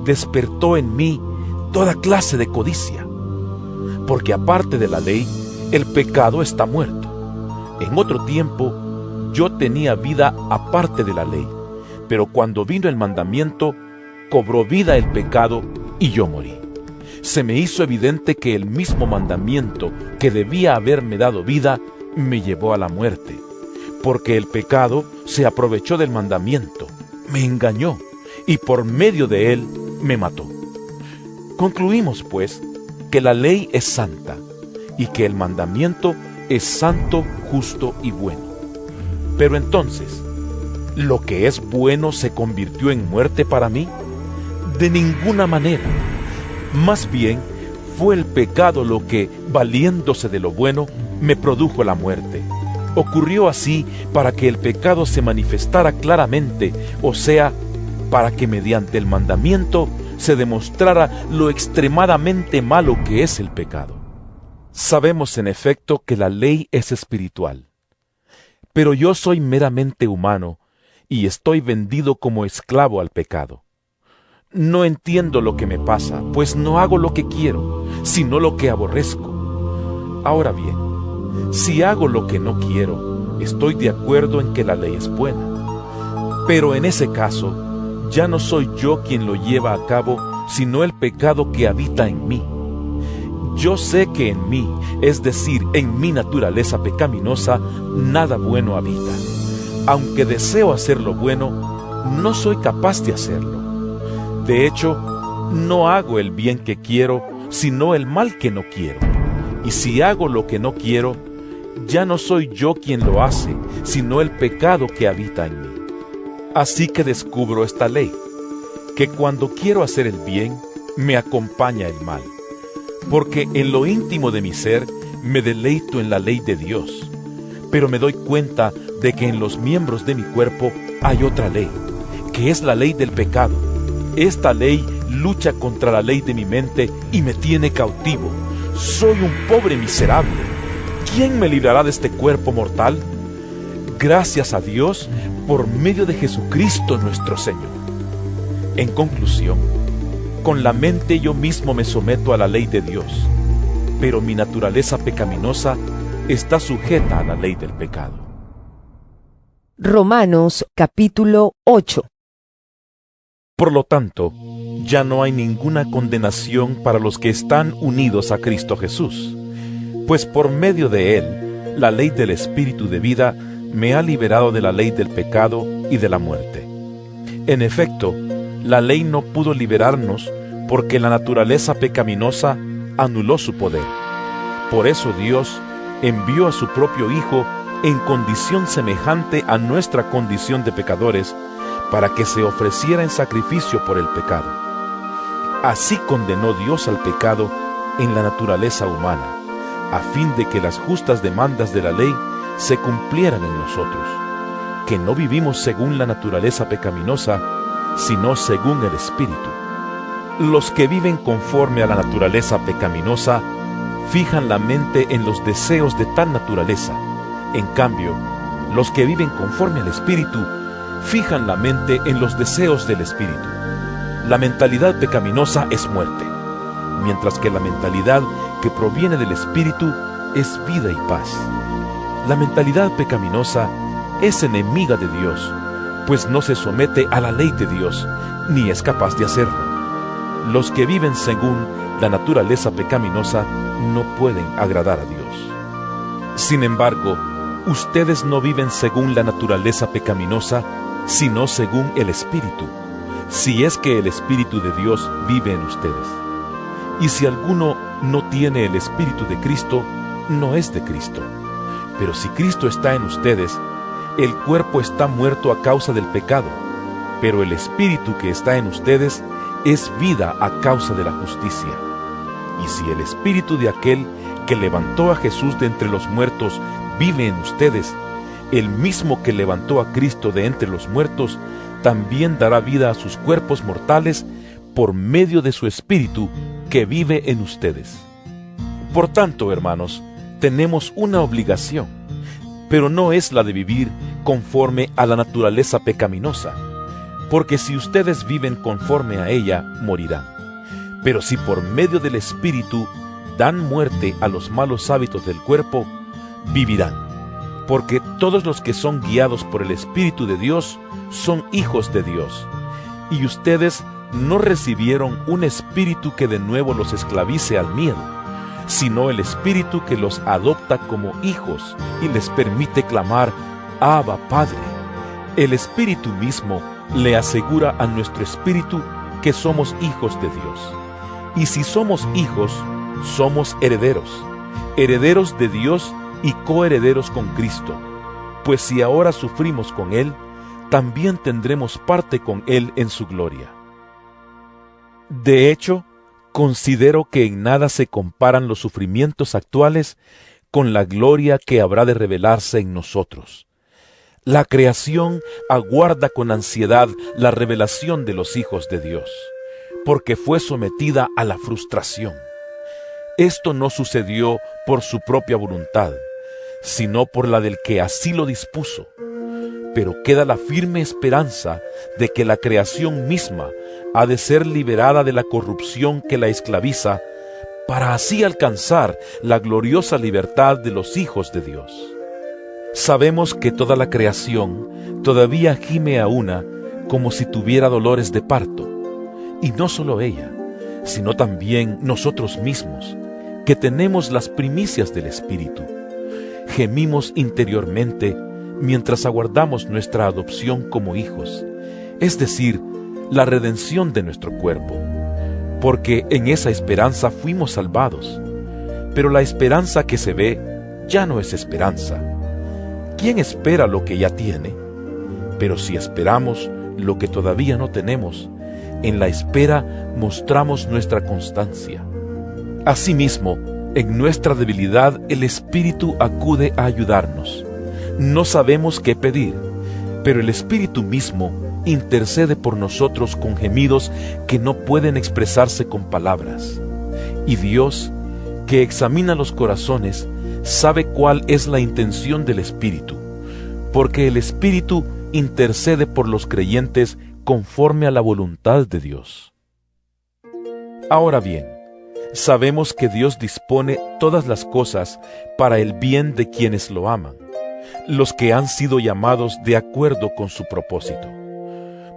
despertó en mí toda clase de codicia. Porque aparte de la ley, el pecado está muerto. En otro tiempo, yo tenía vida aparte de la ley, pero cuando vino el mandamiento, cobró vida el pecado y yo morí. Se me hizo evidente que el mismo mandamiento que debía haberme dado vida, me llevó a la muerte, porque el pecado se aprovechó del mandamiento, me engañó, y por medio de él me mató. Concluimos, pues, que la ley es santa, y que el mandamiento es santo, justo y bueno. Pero entonces, ¿lo que es bueno se convirtió en muerte para mí? De ninguna manera. Más bien, fue el pecado lo que, valiéndose de lo bueno, me produjo la muerte. Ocurrió así para que el pecado se manifestara claramente, o sea, para que mediante el mandamiento se demostrara lo extremadamente malo que es el pecado. Sabemos en efecto que la ley es espiritual, pero yo soy meramente humano y estoy vendido como esclavo al pecado. No entiendo lo que me pasa, pues no hago lo que quiero, sino lo que aborrezco. Ahora bien, si hago lo que no quiero, estoy de acuerdo en que la ley es buena. Pero en ese caso, ya no soy yo quien lo lleva a cabo, sino el pecado que habita en mí. Yo sé que en mí, es decir, en mi naturaleza pecaminosa, nada bueno habita. Aunque deseo hacer lo bueno, no soy capaz de hacerlo. De hecho, no hago el bien que quiero, sino el mal que no quiero. Y si hago lo que no quiero, ya no soy yo quien lo hace, sino el pecado que habita en mí. Así que descubro esta ley, que cuando quiero hacer el bien, me acompaña el mal. Porque en lo íntimo de mi ser, me deleito en la ley de Dios. Pero me doy cuenta de que en los miembros de mi cuerpo hay otra ley, que es la ley del pecado. Esta ley lucha contra la ley de mi mente y me tiene cautivo. Soy un pobre miserable. ¿Quién me librará de este cuerpo mortal? Gracias a Dios por medio de Jesucristo nuestro Señor. En conclusión, con la mente yo mismo me someto a la ley de Dios, pero mi naturaleza pecaminosa está sujeta a la ley del pecado. Romanos capítulo 8. Por lo tanto, ya no hay ninguna condenación para los que están unidos a Cristo Jesús, pues por medio de Él, la ley del Espíritu de vida me ha liberado de la ley del pecado y de la muerte. En efecto, la ley no pudo liberarnos porque la naturaleza pecaminosa anuló su poder. Por eso Dios envió a su propio Hijo en condición semejante a nuestra condición de pecadores, para que se ofreciera en sacrificio por el pecado. Así condenó Dios al pecado en la naturaleza humana, a fin de que las justas demandas de la ley se cumplieran en nosotros, que no vivimos según la naturaleza pecaminosa, sino según el Espíritu. Los que viven conforme a la naturaleza pecaminosa fijan la mente en los deseos de tal naturaleza. En cambio, los que viven conforme al Espíritu fijan la mente en los deseos del Espíritu. La mentalidad pecaminosa es muerte, mientras que la mentalidad que proviene del Espíritu es vida y paz. La mentalidad pecaminosa es enemiga de Dios, pues no se somete a la ley de Dios, ni es capaz de hacerlo. Los que viven según la naturaleza pecaminosa no pueden agradar a Dios. Sin embargo, ustedes no viven según la naturaleza pecaminosa, sino según el Espíritu, si es que el Espíritu de Dios vive en ustedes. Y si alguno no tiene el Espíritu de Cristo, no es de Cristo. Pero si Cristo está en ustedes, el cuerpo está muerto a causa del pecado, pero el Espíritu que está en ustedes es vida a causa de la justicia. Y si el Espíritu de aquel que levantó a Jesús de entre los muertos vive en ustedes, el mismo que levantó a Cristo de entre los muertos, también dará vida a sus cuerpos mortales por medio de su Espíritu que vive en ustedes. Por tanto, hermanos, tenemos una obligación, pero no es la de vivir conforme a la naturaleza pecaminosa, porque si ustedes viven conforme a ella, morirán. Pero si por medio del Espíritu dan muerte a los malos hábitos del cuerpo, vivirán. Porque todos los que son guiados por el Espíritu de Dios son hijos de Dios. Y ustedes no recibieron un espíritu que de nuevo los esclavice al miedo, sino el Espíritu que los adopta como hijos y les permite clamar, Abba, Padre. El Espíritu mismo le asegura a nuestro espíritu que somos hijos de Dios. Y si somos hijos, somos herederos, herederos de Dios y coherederos con Cristo. Pues si ahora sufrimos con Él, también tendremos parte con Él en su gloria. De hecho, considero que en nada se comparan los sufrimientos actuales con la gloria que habrá de revelarse en nosotros. La creación aguarda con ansiedad la revelación de los hijos de Dios, porque fue sometida a la frustración. Esto no sucedió por su propia voluntad, sino por la del que así lo dispuso. Pero queda la firme esperanza de que la creación misma ha de ser liberada de la corrupción que la esclaviza, para así alcanzar la gloriosa libertad de los hijos de Dios. Sabemos que toda la creación todavía gime a una como si tuviera dolores de parto, y no solo ella, sino también nosotros mismos, que tenemos las primicias del Espíritu. Gemimos interiormente mientras aguardamos nuestra adopción como hijos, es decir, la redención de nuestro cuerpo, porque en esa esperanza fuimos salvados. Pero la esperanza que se ve ya no es esperanza. ¿Quién espera lo que ya tiene? Pero si esperamos lo que todavía no tenemos, en la espera mostramos nuestra constancia. Asimismo, en nuestra debilidad el Espíritu acude a ayudarnos. No sabemos qué pedir, pero el Espíritu mismo intercede por nosotros con gemidos que no pueden expresarse con palabras. Y Dios, que examina los corazones, sabe cuál es la intención del Espíritu, porque el Espíritu intercede por los creyentes conforme a la voluntad de Dios. Ahora bien, sabemos que Dios dispone todas las cosas para el bien de quienes lo aman, los que han sido llamados de acuerdo con su propósito.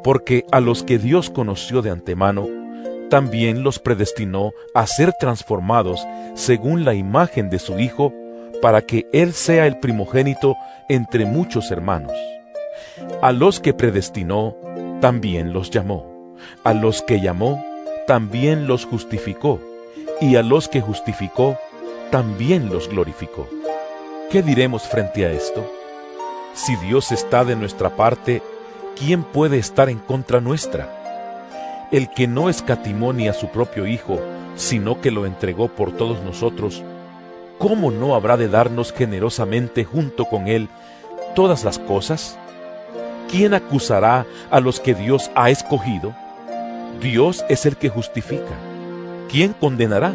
Porque a los que Dios conoció de antemano, también los predestinó a ser transformados según la imagen de su Hijo, para que Él sea el primogénito entre muchos hermanos. A los que predestinó, también los llamó. A los que llamó, también los justificó. Y a los que justificó, también los glorificó. ¿Qué diremos frente a esto? Si Dios está de nuestra parte, ¿quién puede estar en contra nuestra? El que no escatimó ni a su propio Hijo, sino que lo entregó por todos nosotros, ¿cómo no habrá de darnos generosamente junto con Él todas las cosas? ¿Quién acusará a los que Dios ha escogido? Dios es el que justifica. ¿Quién condenará?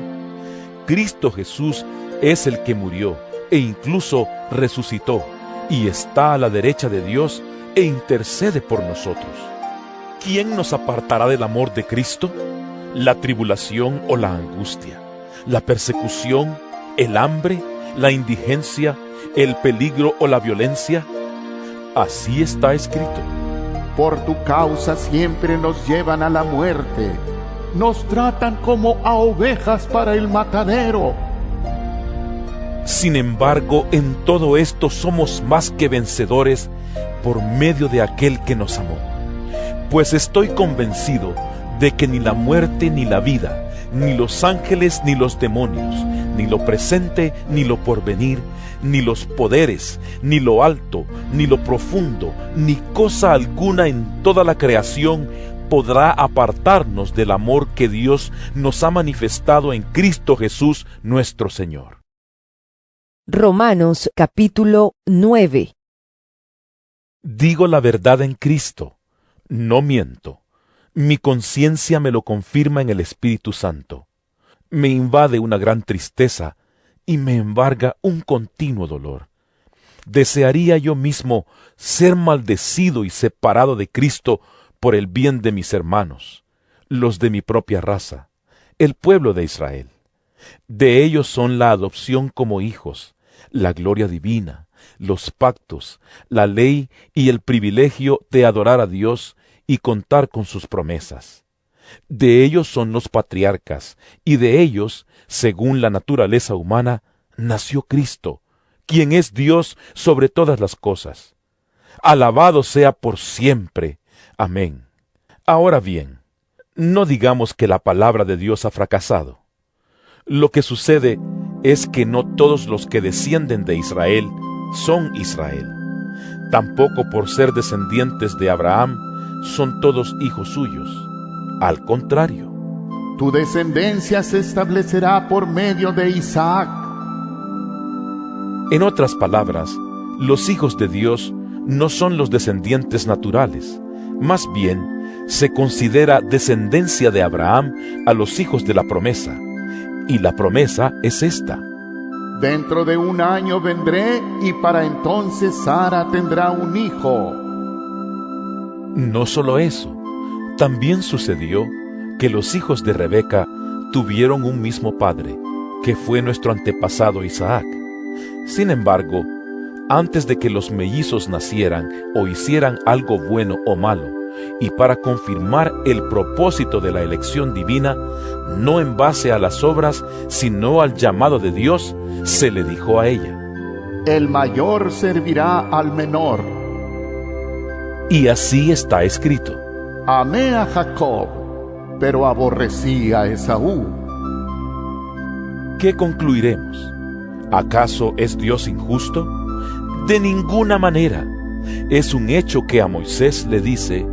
Cristo Jesús es el que murió e incluso resucitó y está a la derecha de Dios e intercede por nosotros. ¿Quién nos apartará del amor de Cristo? ¿La tribulación o la angustia? ¿La persecución? ¿El hambre? ¿La indigencia? ¿El peligro o la violencia? Así está escrito. Por tu causa siempre nos llevan a la muerte. Nos tratan como a ovejas para el matadero. Sin embargo, en todo esto somos más que vencedores por medio de aquel que nos amó. Pues estoy convencido de que ni la muerte ni la vida, ni los ángeles ni los demonios, ni lo presente ni lo porvenir, ni los poderes, ni lo alto, ni lo profundo, ni cosa alguna en toda la creación podrá apartarnos del amor que Dios nos ha manifestado en Cristo Jesús nuestro Señor. Romanos capítulo 9. Digo la verdad en Cristo, no miento. Mi conciencia me lo confirma en el Espíritu Santo. Me invade una gran tristeza y me embarga un continuo dolor. Desearía yo mismo ser maldecido y separado de Cristo por el bien de mis hermanos, los de mi propia raza, el pueblo de Israel. De ellos son la adopción como hijos, la gloria divina, los pactos, la ley y el privilegio de adorar a Dios y contar con sus promesas. De ellos son los patriarcas, y de ellos, según la naturaleza humana, nació Cristo, quien es Dios sobre todas las cosas. Alabado sea por siempre. Amén. Ahora bien, no digamos que la palabra de Dios ha fracasado. Lo que sucede es que no todos los que descienden de Israel son Israel. Tampoco por ser descendientes de Abraham son todos hijos suyos. Al contrario, Tu descendencia se establecerá por medio de Isaac. en otras palabras, los hijos de Dios no son los descendientes naturales. Más bien, se considera descendencia de Abraham a los hijos de la promesa. Y la promesa es esta: Dentro de 1 año vendré y para entonces Sara tendrá un hijo. no solo eso, también sucedió que los hijos de Rebeca tuvieron un mismo padre, que fue nuestro antepasado Isaac. Sin embargo, antes de que los mellizos nacieran o hicieran algo bueno o malo, y para confirmar el propósito de la elección divina, no en base a las obras, sino al llamado de Dios, se le dijo a ella: El mayor servirá al menor. y así está escrito. Amé a Jacob, pero aborrecí a Esaú. ¿Qué concluiremos? ¿Acaso es Dios injusto? De ninguna manera. Es un hecho que a Moisés le dice: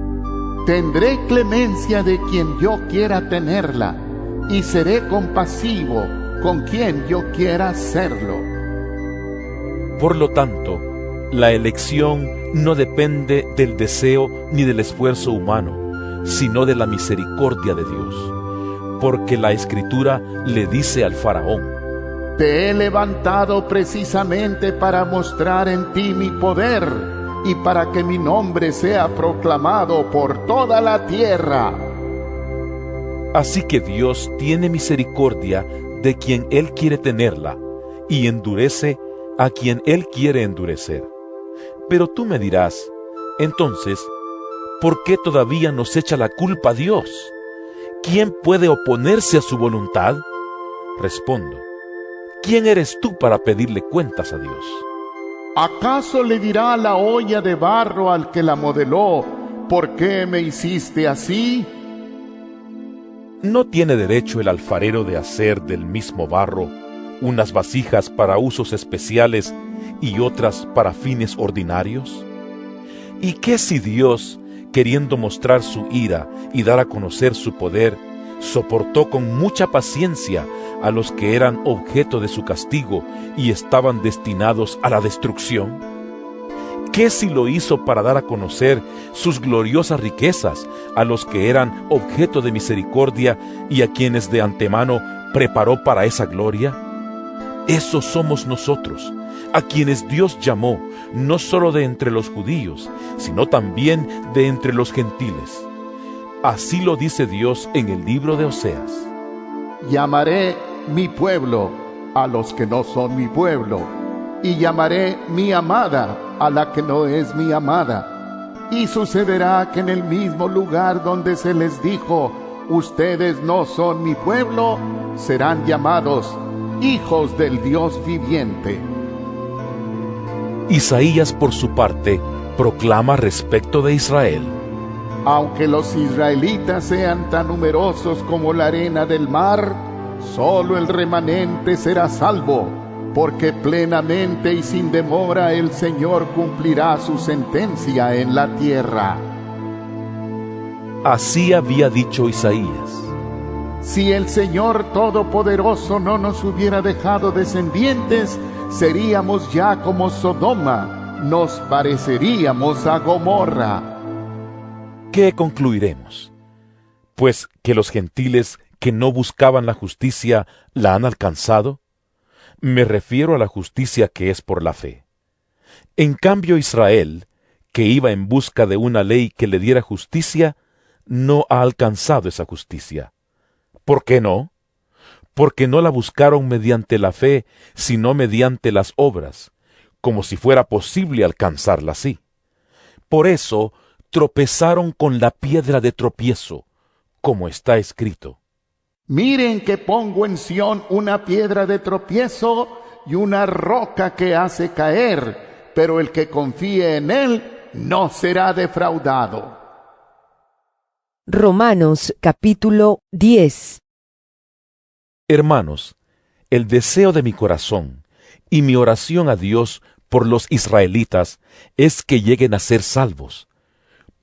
Tendré clemencia de quien yo quiera tenerla, y seré compasivo con quien yo quiera serlo. por lo tanto, la elección no depende del deseo ni del esfuerzo humano, sino de la misericordia de Dios. Porque la Escritura le dice al faraón: Te he levantado precisamente para mostrar en ti mi poder y para que mi nombre sea proclamado por toda la tierra. Así que Dios tiene misericordia de quien Él quiere tenerla, y endurece a quien Él quiere endurecer. Pero tú me dirás: entonces, ¿por qué todavía nos echa la culpa a Dios? ¿Quién puede oponerse a su voluntad? Respondo: ¿quién eres tú para pedirle cuentas a Dios? ¿Acaso le dirá la olla de barro al que la modeló, ¿por qué me hiciste así? ¿No tiene derecho el alfarero de hacer del mismo barro unas vasijas para usos especiales y otras para fines ordinarios? ¿Y qué si Dios, queriendo mostrar su ira y dar a conocer su poder, soportó con mucha paciencia a los que eran objeto de su castigo y estaban destinados a la destrucción? ¿Qué si lo hizo para dar a conocer sus gloriosas riquezas a los que eran objeto de misericordia y a quienes de antemano preparó para esa gloria? Esos somos nosotros, a quienes Dios llamó, no solo de entre los judíos, sino también de entre los gentiles. Así lo dice Dios en el libro de Oseas: Llamaré mi pueblo a los que no son mi pueblo, y llamaré mi amada a la que no es mi amada. Y sucederá que en el mismo lugar donde se les dijo, ustedes no son mi pueblo, serán llamados hijos del Dios viviente. Isaías, por su parte, proclama respecto de Israel: Aunque los israelitas sean tan numerosos como la arena del mar, solo el remanente será salvo, porque plenamente y sin demora el Señor cumplirá su sentencia en la tierra. Así había dicho Isaías. Si el Señor Todopoderoso no nos hubiera dejado descendientes, seríamos ya como Sodoma, nos pareceríamos a Gomorra. ¿Qué concluiremos? Pues que los gentiles que no buscaban la justicia la han alcanzado. Me refiero a la justicia que es por la fe. En cambio, Israel, que iba en busca de una ley que le diera justicia, no ha alcanzado esa justicia. ¿Por qué no? Porque no la buscaron mediante la fe, sino mediante las obras, como si fuera posible alcanzarla así. Por eso tropezaron con la piedra de tropiezo, como está escrito. Miren que pongo en Sión una piedra de tropiezo y una roca que hace caer, pero el que confíe en él no será defraudado. Romanos capítulo 10. Hermanos, el deseo de mi corazón y mi oración a Dios por los israelitas es que lleguen a ser salvos.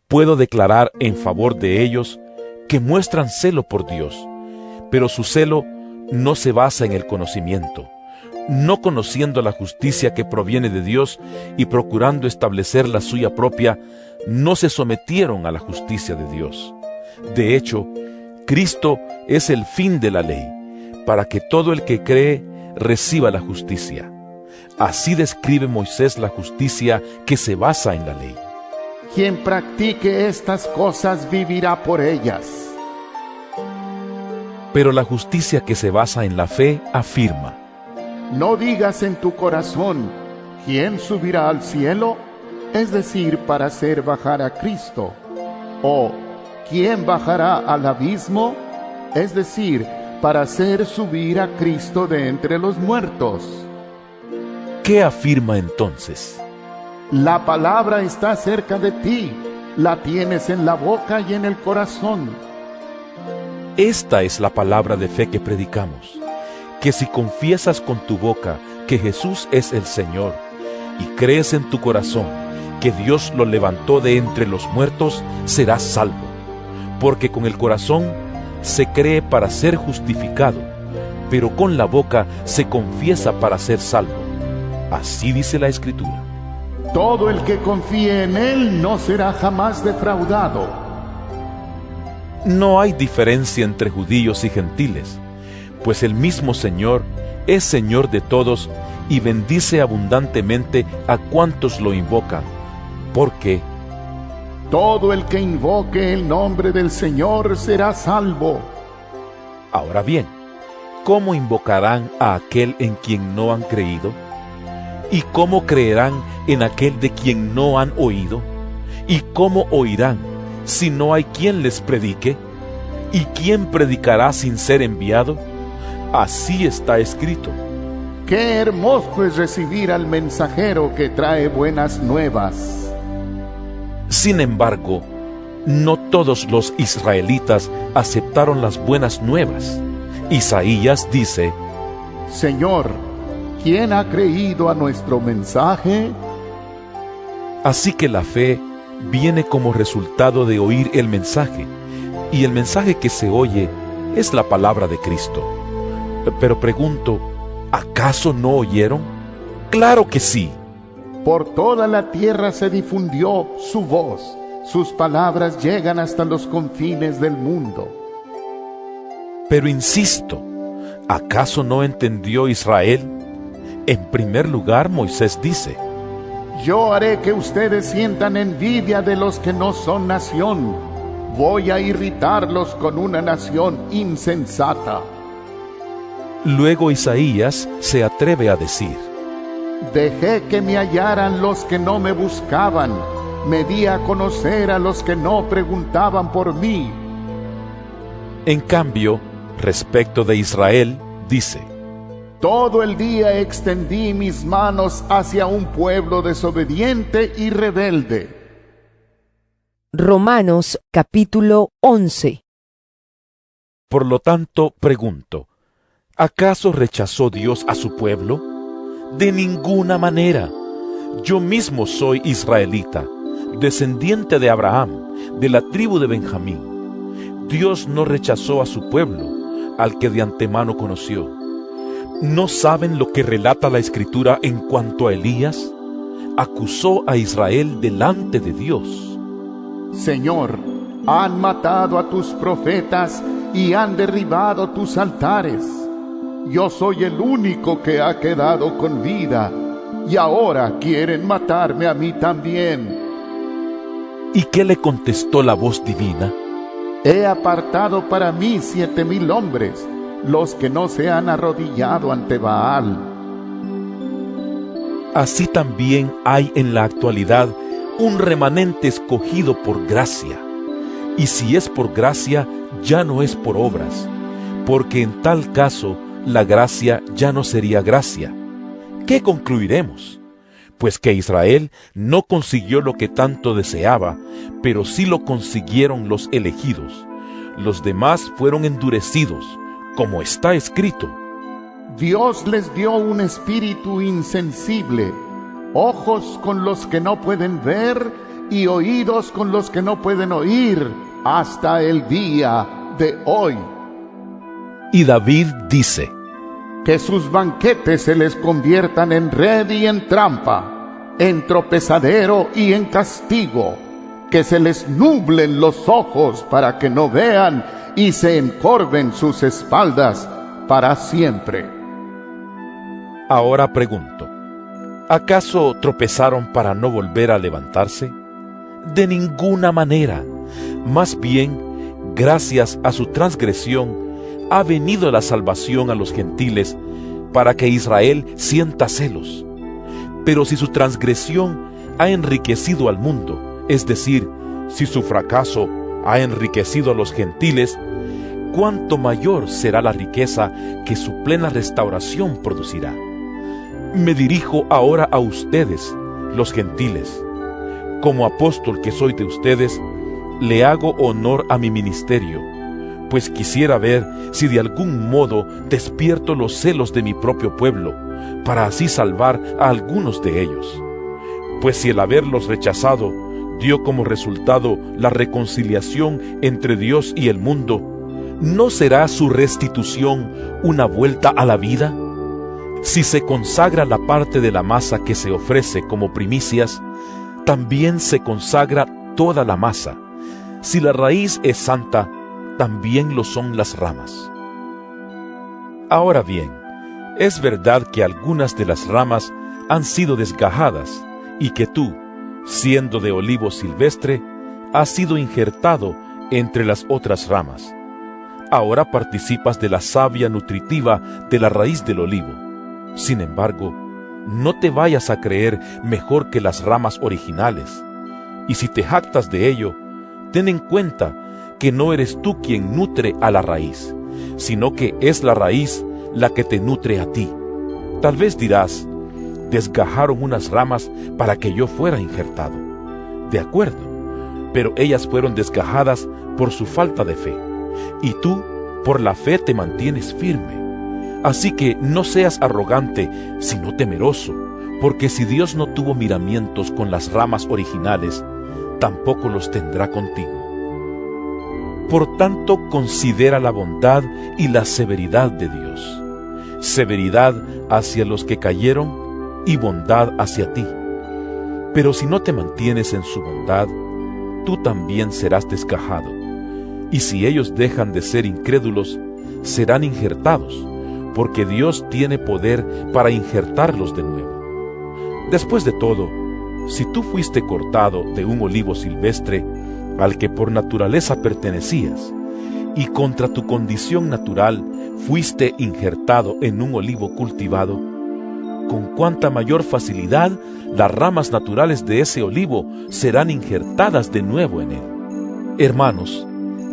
Puedo declarar en favor de ellos que muestran celo por Dios, pero su celo no se basa en el conocimiento, no conociendo la justicia que proviene de Dios y procurando establecer la suya propia, no se sometieron a la justicia de Dios. De hecho, Cristo es el fin de la ley, para que todo el que cree reciba la justicia. Así describe Moisés la justicia que se basa en la ley. Quien practique estas cosas vivirá por ellas. Pero la justicia que se basa en la fe afirma: No digas en tu corazón, ¿quién subirá al cielo? Es decir, para hacer bajar a Cristo. O, ¿quién bajará al abismo? Es decir, para hacer subir a Cristo de entre los muertos. ¿Qué afirma entonces? La palabra está cerca de ti, la tienes en la boca y en el corazón. Esta es la palabra de fe que predicamos, que si confiesas con tu boca que Jesús es el Señor y crees en tu corazón que Dios lo levantó de entre los muertos, serás salvo. Porque con el corazón se cree para ser justificado, pero con la boca se confiesa para ser salvo. Así dice la Escritura. Todo el que confíe en Él no será jamás defraudado. No hay diferencia entre judíos y gentiles, pues el mismo Señor es Señor de todos y bendice abundantemente a cuantos lo invocan. Porque todo el que invoque el nombre del Señor será salvo. Ahora bien, ¿cómo invocarán a aquel en quien no han creído? ¿Y cómo creerán en aquel de quien no han oído? ¿Y cómo oirán si no hay quien les predique? ¿Y quién predicará sin ser enviado? Así está escrito. Qué hermoso es recibir al mensajero que trae buenas nuevas. Sin embargo, no todos los israelitas aceptaron las buenas nuevas. Isaías dice: Señor, ¿quién ha creído a nuestro mensaje? Así que la fe viene como resultado de oír el mensaje, y el mensaje que se oye es la palabra de Cristo. Pero pregunto, ¿acaso no oyeron? ¡Claro que sí! Por toda la tierra se difundió su voz, sus palabras llegan hasta los confines del mundo. Pero insisto, ¿acaso no entendió Israel? En primer lugar, Moisés dice: Yo haré que ustedes sientan envidia de los que no son nación. Voy a irritarlos con una nación insensata. Luego Isaías se atreve a decir: Dejé que me hallaran los que no me buscaban. Me di a conocer a los que no preguntaban por mí. En cambio, respecto de Israel, dice: Todo el día extendí mis manos hacia un pueblo desobediente y rebelde. Romanos capítulo 11. Por lo tanto, pregunto, ¿acaso rechazó Dios a su pueblo? De ninguna manera. Yo mismo soy israelita, descendiente de Abraham, de la tribu de Benjamín. Dios no rechazó a su pueblo, al que de antemano conoció. ¿No saben lo que relata la Escritura en cuanto a Elías? Acusó a Israel delante de Dios. Señor, han matado a tus profetas y han derribado tus altares. Yo soy el único que ha quedado con vida, y ahora quieren matarme a mí también. ¿Y qué le contestó la voz divina? He apartado para mí 7,000 hombres, los que no se han arrodillado ante Baal. Así también hay en la actualidad un remanente escogido por gracia. Y si es por gracia, ya no es por obras, porque en tal caso la gracia ya no sería gracia. ¿Qué concluiremos? Pues que Israel no consiguió lo que tanto deseaba, pero sí lo consiguieron los elegidos. Los demás fueron endurecidos, como está escrito. Dios les dio un espíritu insensible, ojos con los que no pueden ver y oídos con los que no pueden oír, hasta el día de hoy. Y David dice: Que sus banquetes se les conviertan en red y en trampa, en tropezadero y en castigo, que se les nublen los ojos para que no vean y se encorven sus espaldas para siempre. Ahora pregunto, ¿acaso tropezaron para no volver a levantarse? De ninguna manera. Más bien, gracias a su transgresión, ha venido la salvación a los gentiles para que Israel sienta celos. Pero si su transgresión ha enriquecido al mundo, es decir, si su fracaso ha enriquecido a los gentiles, ¿cuánto mayor será la riqueza que su plena restauración producirá? Me dirijo ahora a ustedes, los gentiles. Como apóstol que soy de ustedes, le hago honor a mi ministerio, pues quisiera ver si de algún modo despierto los celos de mi propio pueblo, para así salvar a algunos de ellos. Pues si el haberlos rechazado dio como resultado la reconciliación entre Dios y el mundo, ¿no será su restitución una vuelta a la vida? Si se consagra la parte de la masa que se ofrece como primicias, también se consagra toda la masa. Si la raíz es santa, también lo son las ramas. Ahora bien, es verdad que algunas de las ramas han sido desgajadas y que tú, siendo de olivo silvestre, has sido injertado entre las otras ramas. Ahora participas de la savia nutritiva de la raíz del olivo. Sin embargo, no te vayas a creer mejor que las ramas originales. Y si te jactas de ello, ten en cuenta que no eres tú quien nutre a la raíz, sino que es la raíz la que te nutre a ti. Tal vez dirás: desgajaron unas ramas para que yo fuera injertado. De acuerdo, pero ellas fueron desgajadas por su falta de fe, y tú por la fe te mantienes firme. Así que no seas arrogante, sino temeroso, porque si Dios no tuvo miramientos con las ramas originales, tampoco los tendrá contigo. Por tanto, considera la bondad y la severidad de Dios. Severidad hacia los que cayeron y bondad hacia ti. Pero si no te mantienes en su bondad, tú también serás desgajado. Y si ellos dejan de ser incrédulos, serán injertados, porque Dios tiene poder para injertarlos de nuevo. Después de todo, si tú fuiste cortado de un olivo silvestre al que por naturaleza pertenecías, y contra tu condición natural fuiste injertado en un olivo cultivado, con cuánta mayor facilidad las ramas naturales de ese olivo serán injertadas de nuevo en él. Hermanos,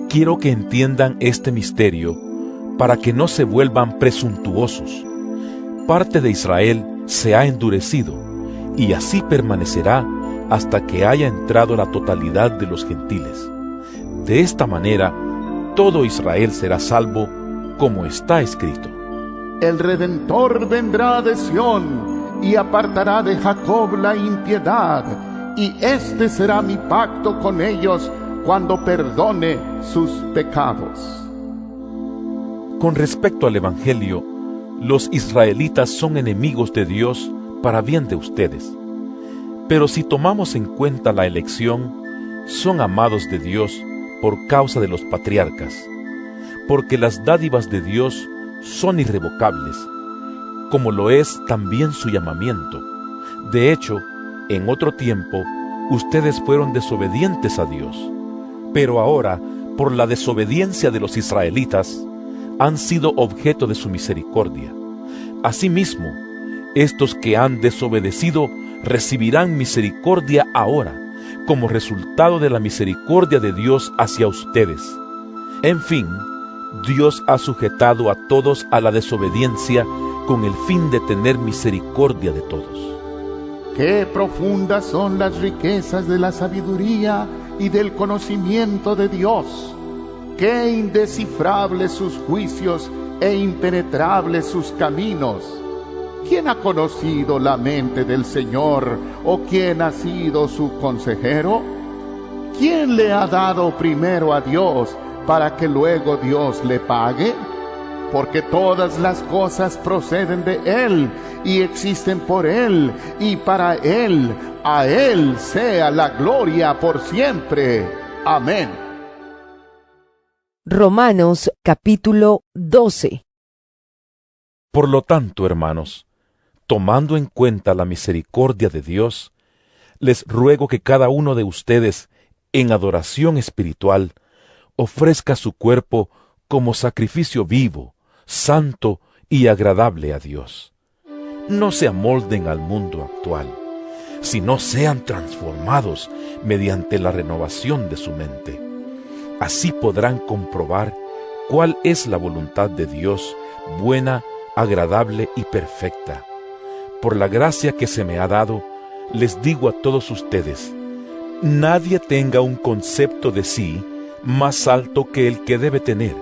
quiero que entiendan este misterio para que no se vuelvan presuntuosos. Parte de Israel se ha endurecido, y así permanecerá hasta que haya entrado la totalidad de los gentiles. De esta manera, todo Israel será salvo, como está escrito. El Redentor vendrá de Sión, y apartará de Jacob la impiedad, y este será mi pacto con ellos cuando perdone sus pecados. Con respecto al Evangelio, los israelitas son enemigos de Dios para bien de ustedes. Pero si tomamos en cuenta la elección, son amados de Dios por causa de los patriarcas, porque las dádivas de Dios son irrevocables, como lo es también su llamamiento. De hecho, en otro tiempo, ustedes fueron desobedientes a Dios, pero ahora, por la desobediencia de los israelitas, han sido objeto de su misericordia. Asimismo, estos que han desobedecido recibirán misericordia ahora, como resultado de la misericordia de Dios hacia ustedes. En fin, Dios ha sujetado a todos a la desobediencia con el fin de tener misericordia de todos. Qué profundas son las riquezas de la sabiduría y del conocimiento de Dios. Qué indescifrables sus juicios e impenetrables sus caminos. ¿Quién ha conocido la mente del Señor, o quién ha sido su consejero? ¿Quién le ha dado primero a Dios para que luego Dios le pague? Porque todas las cosas proceden de Él y existen por Él y para Él. A Él sea la gloria por siempre. Amén. Romanos capítulo 12. Por lo tanto, hermanos, tomando en cuenta la misericordia de Dios, les ruego que cada uno de ustedes, en adoración espiritual, ofrezca su cuerpo como sacrificio vivo, santo y agradable a Dios. No se amolden al mundo actual, sino sean transformados mediante la renovación de su mente. Así podrán comprobar cuál es la voluntad de Dios, buena, agradable y perfecta. Por la gracia que se me ha dado, les digo a todos ustedes, nadie tenga un concepto de sí más alto que el que debe tener,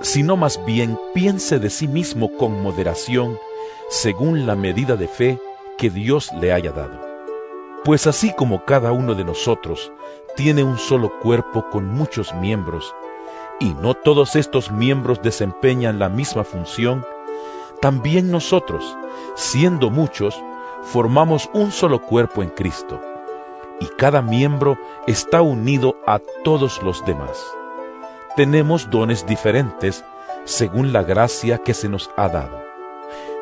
sino más bien piense de sí mismo con moderación, según la medida de fe que Dios le haya dado. Pues así como cada uno de nosotros tiene un solo cuerpo con muchos miembros, y no todos estos miembros desempeñan la misma función, también nosotros, siendo muchos, formamos un solo cuerpo en Cristo, y cada miembro está unido a todos los demás. Tenemos dones diferentes según la gracia que se nos ha dado.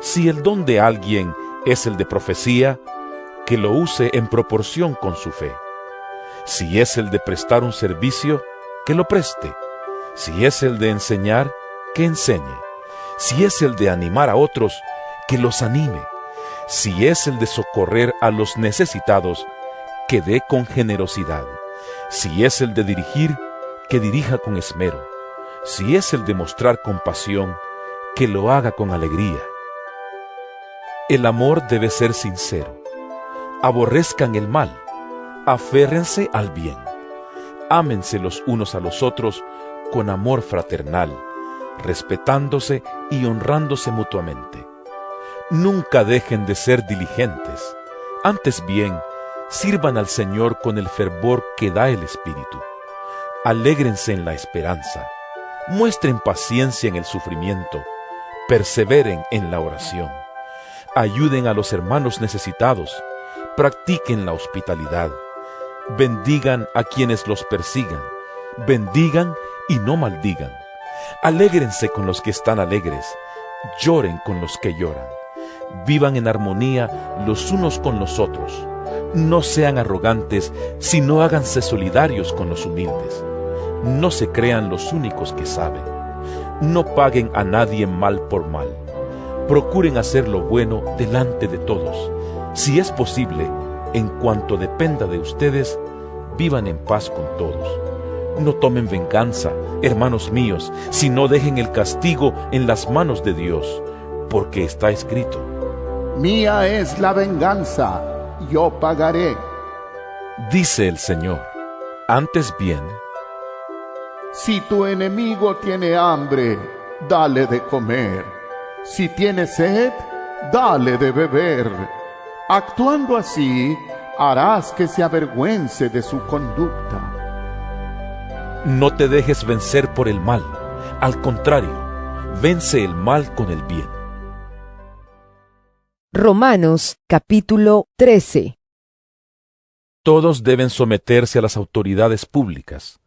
Si el don de alguien es el de profecía, que lo use en proporción con su fe. Si es el de prestar un servicio, que lo preste. Si es el de enseñar, que enseñe. Si es el de animar a otros, que los anime. Si es el de socorrer a los necesitados, que dé con generosidad. Si es el de dirigir, que dirija con esmero. Si es el de mostrar compasión, que lo haga con alegría. El amor debe ser sincero. Aborrezcan el mal, aférrense al bien. Ámense los unos a los otros con amor fraternal, respetándose y honrándose mutuamente. Nunca dejen de ser diligentes, antes bien, sirvan al Señor con el fervor que da el Espíritu. Alégrense en la esperanza, muestren paciencia en el sufrimiento, perseveren en la oración. Ayuden a los hermanos necesitados, practiquen la hospitalidad, bendigan a quienes los persigan, bendigan y no maldigan. Alégrense con los que están alegres, lloren con los que lloran. Vivan en armonía los unos con los otros. No sean arrogantes, sino háganse solidarios con los humildes. No se crean los únicos que saben. No paguen a nadie mal por mal. Procuren hacer lo bueno delante de todos. Si es posible, en cuanto dependa de ustedes, vivan en paz con todos. No tomen venganza, hermanos míos, sino dejen el castigo en las manos de Dios, porque está escrito: Mía es la venganza, yo pagaré. Dice el Señor. Antes bien, si tu enemigo tiene hambre, dale de comer. Si tiene sed, dale de beber. Actuando así, harás que se avergüence de su conducta. no te dejes vencer por el mal. Al contrario, vence el mal con el bien. Romanos capítulo 13. Todos deben someterse a las autoridades públicas,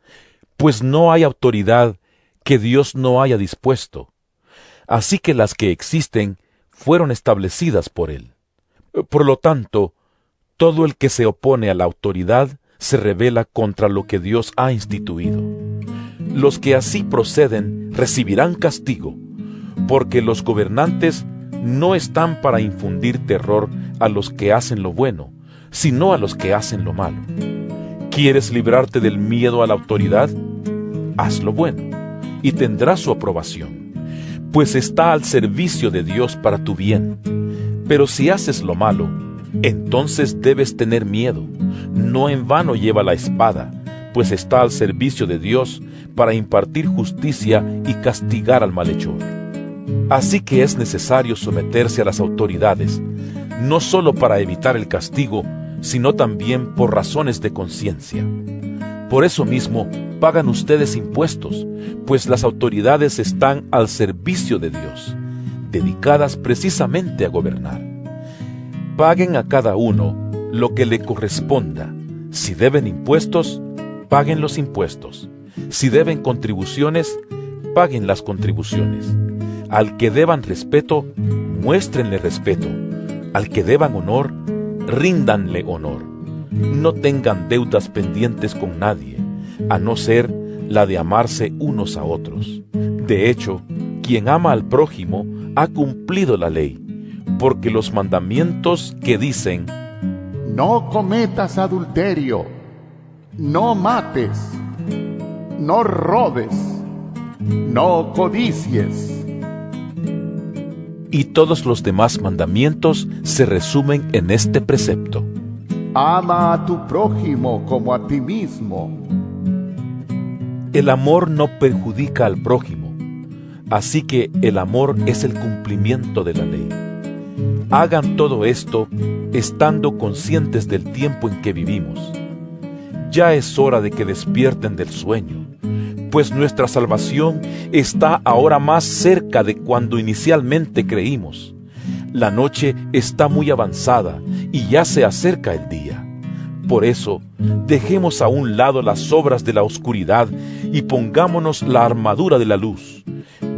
pues no hay autoridad que Dios no haya dispuesto. Así que las que existen fueron establecidas por Él. Por lo tanto, Todo el que se opone a la autoridad se rebela contra lo que Dios ha instituido. Los que así proceden recibirán castigo, porque los gobernantes no están para infundir terror a los que hacen lo bueno, sino a los que hacen lo malo. ¿Quieres librarte del miedo a la autoridad? Haz lo bueno, y tendrás su aprobación, pues está al servicio de Dios para tu bien. Pero si haces lo malo, entonces debes tener miedo. No en vano lleva la espada, pues está al servicio de Dios para impartir justicia y castigar al malhechor. Así que es necesario someterse a las autoridades, no solo para evitar el castigo, sino también por razones de conciencia. Por eso mismo pagan ustedes impuestos, pues las autoridades están al servicio de Dios, dedicadas precisamente a gobernar. Paguen a cada uno lo que le corresponda. Si deben impuestos, paguen los impuestos. Si deben contribuciones, paguen las contribuciones. Al que deban respeto, muéstrenle respeto. Al que deban honor, ríndanle honor. No tengan deudas pendientes con nadie, a no ser la de amarse unos a otros. De hecho, quien ama al prójimo ha cumplido la ley, porque los mandamientos que dicen: no cometas adulterio, no mates, no robes, no codicies, y todos los demás mandamientos se resumen en este precepto: ama a tu prójimo como a ti mismo. El amor no perjudica al prójimo, así que el amor es el cumplimiento de la ley. Hagan todo esto estando conscientes del tiempo en que vivimos. Ya es hora de que despierten del sueño, pues nuestra salvación está ahora más cerca de cuando inicialmente creímos. La noche está muy avanzada y ya se acerca el día. Por eso, dejemos a un lado las obras de la oscuridad y pongámonos la armadura de la luz.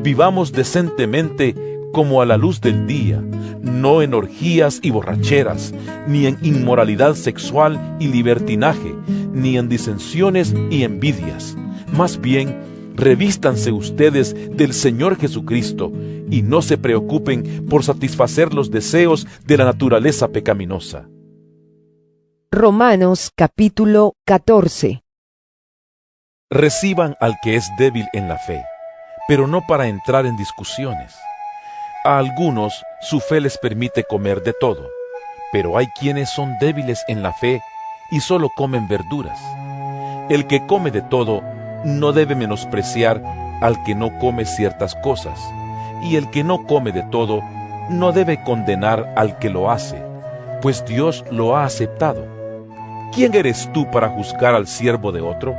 Vivamos decentemente como a la luz del día, no en orgías y borracheras, ni en inmoralidad sexual y libertinaje, ni en disensiones y envidias. Más bien, revístanse ustedes del Señor Jesucristo y no se preocupen por satisfacer los deseos de la naturaleza pecaminosa. Romanos capítulo 14. Reciban al que es débil en la fe, pero no para entrar en discusiones. A algunos su fe les permite comer de todo, pero hay quienes son débiles en la fe y solo comen verduras. El que come de todo no debe menospreciar al que no come ciertas cosas, y el que no come de todo no debe condenar al que lo hace, pues Dios lo ha aceptado. ¿Quién eres tú para juzgar al siervo de otro?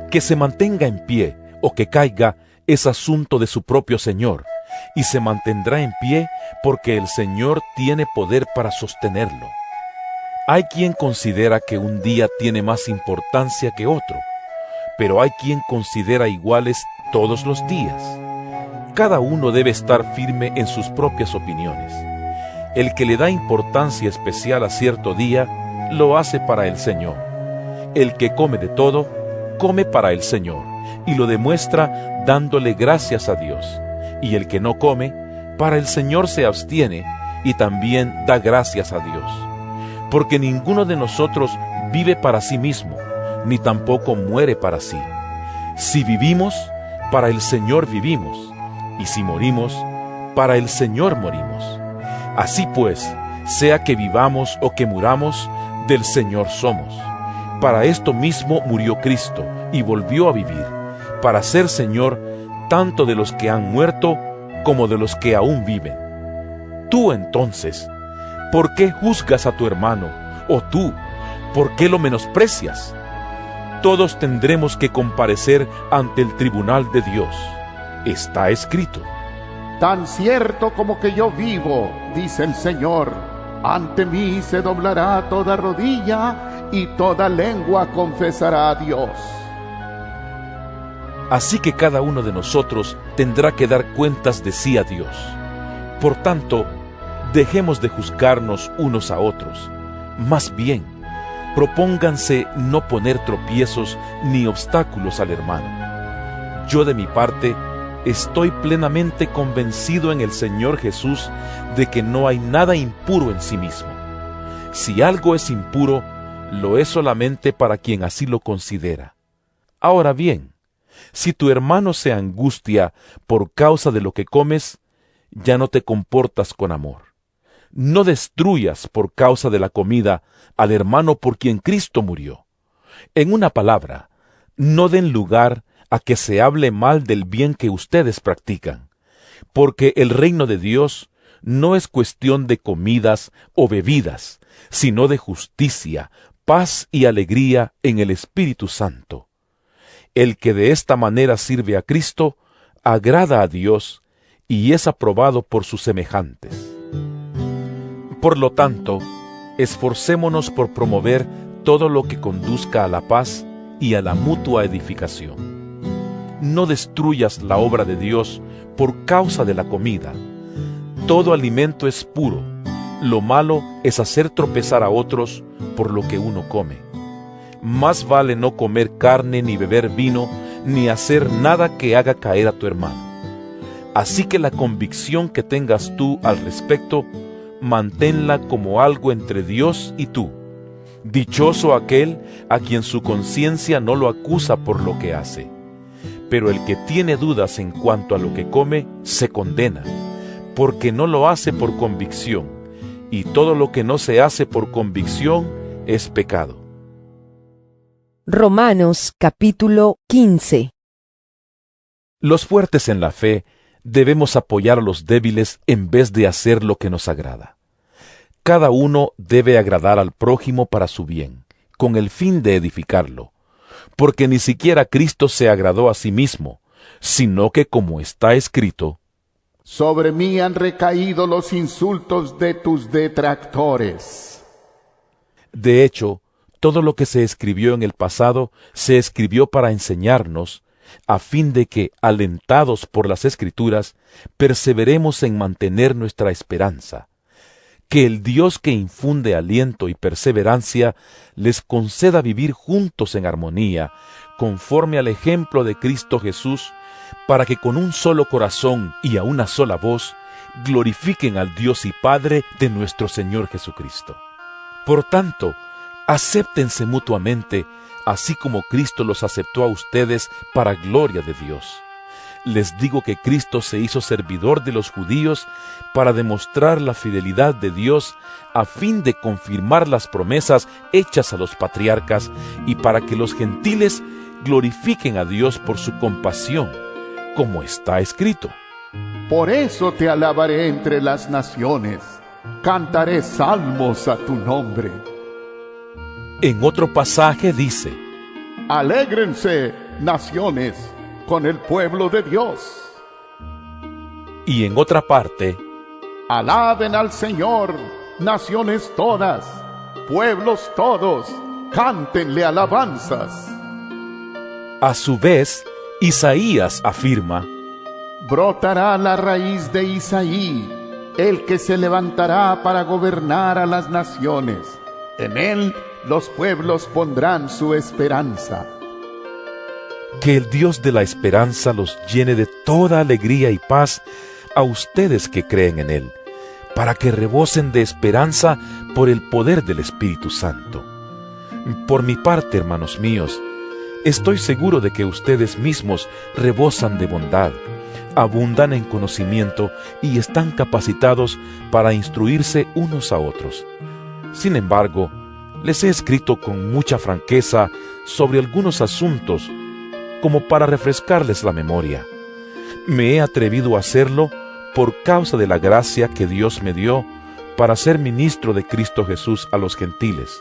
Que se mantenga en pie o que caiga es asunto de su propio Señor, y se mantendrá en pie porque el Señor tiene poder para sostenerlo. Hay quien considera que un día tiene más importancia que otro, pero hay quien considera iguales todos los días. Cada uno debe estar firme en sus propias opiniones. El que le da importancia especial a cierto día, lo hace para el Señor. El que come de todo, come para el Señor, y lo demuestra dándole gracias a Dios. Y el que no come, para el Señor se abstiene, y también da gracias a Dios. Porque ninguno de nosotros vive para sí mismo, ni tampoco muere para sí. Si vivimos, para el Señor vivimos, y si morimos, para el Señor morimos. Así pues, sea que vivamos o que muramos, del Señor somos. Para esto mismo murió Cristo y volvió a vivir, para ser Señor tanto de los que han muerto como de los que aún viven. Tú entonces, ¿por qué juzgas a tu hermano? O tú, ¿por qué lo menosprecias? Todos tendremos que comparecer ante el tribunal de Dios. Está escrito: tan cierto como que yo vivo, dice el Señor, ante mí se doblará toda rodilla y toda lengua confesará a Dios. Así que cada uno de nosotros tendrá que dar cuentas de sí a Dios. Por tanto, dejemos de juzgarnos unos a otros. Más bien, propónganse no poner tropiezos ni obstáculos al hermano. Yo de mi parte estoy plenamente convencido en el Señor Jesús de que no hay nada impuro en sí mismo. Si algo es impuro, lo es solamente para quien así lo considera. Ahora bien, si tu hermano se angustia por causa de lo que comes, ya no te comportas con amor. No destruyas por causa de la comida al hermano por quien Cristo murió. En una palabra, no den lugar a que se hable mal del bien que ustedes practican, porque el reino de Dios no es cuestión de comidas o bebidas, sino de justicia, paz y alegría en el Espíritu Santo. El que de esta manera sirve a Cristo, agrada a Dios y es aprobado por sus semejantes. Por lo tanto, esforcémonos por promover todo lo que conduzca a la paz y a la mutua edificación. No destruyas la obra de Dios por causa de la comida. Todo alimento es puro. Lo malo es hacer tropezar a otros por lo que uno come. Más vale no comer carne ni beber vino, ni hacer nada que haga caer a tu hermano. Así que la convicción que tengas tú al respecto, manténla como algo entre Dios y tú. Dichoso aquel a quien su conciencia no lo acusa por lo que hace. Pero el que tiene dudas en cuanto a lo que come, se condena, porque no lo hace por convicción, y todo lo que no se hace por convicción es pecado. Romanos capítulo 15. Los fuertes en la fe debemos apoyar a los débiles en vez de hacer lo que nos agrada. Cada uno debe agradar al prójimo para su bien, con el fin de edificarlo, porque ni siquiera Cristo se agradó a sí mismo, sino que, como está escrito, sobre mí han recaído los insultos de tus detractores. De hecho, todo lo que se escribió en el pasado se escribió para enseñarnos, a fin de que, alentados por las Escrituras, perseveremos en mantener nuestra esperanza. Que el Dios que infunde aliento y perseverancia les conceda vivir juntos en armonía, conforme al ejemplo de Cristo Jesús, para que con un solo corazón y a una sola voz glorifiquen al Dios y Padre de nuestro Señor Jesucristo. Por tanto, acéptense mutuamente, así como Cristo los aceptó a ustedes para gloria de Dios. Les digo que Cristo se hizo servidor de los judíos para demostrar la fidelidad de Dios a fin de confirmar las promesas hechas a los patriarcas y para que los gentiles glorifiquen a Dios por su compasión, como está escrito. Por eso te alabaré entre las naciones, cantaré salmos a tu nombre. En otro pasaje dice, Alégrense, naciones, con el pueblo de Dios. y en otra parte, Alaben al Señor, naciones todas, pueblos todos, cántenle alabanzas. a su vez, Isaías afirma, Brotará la raíz de Isaí, el que se levantará para gobernar a las naciones. En él los pueblos pondrán su esperanza. que el Dios de la esperanza los llene de toda alegría y paz a ustedes que creen en Él, para que rebosen de esperanza por el poder del Espíritu Santo. Por mi parte, hermanos míos, estoy seguro de que ustedes mismos rebosan de bondad, abundan en conocimiento y están capacitados para instruirse unos a otros. Sin embargo, les he escrito con mucha franqueza sobre algunos asuntos, como para refrescarles la memoria. Me he atrevido a hacerlo por causa de la gracia que Dios me dio para ser ministro de Cristo Jesús a los gentiles.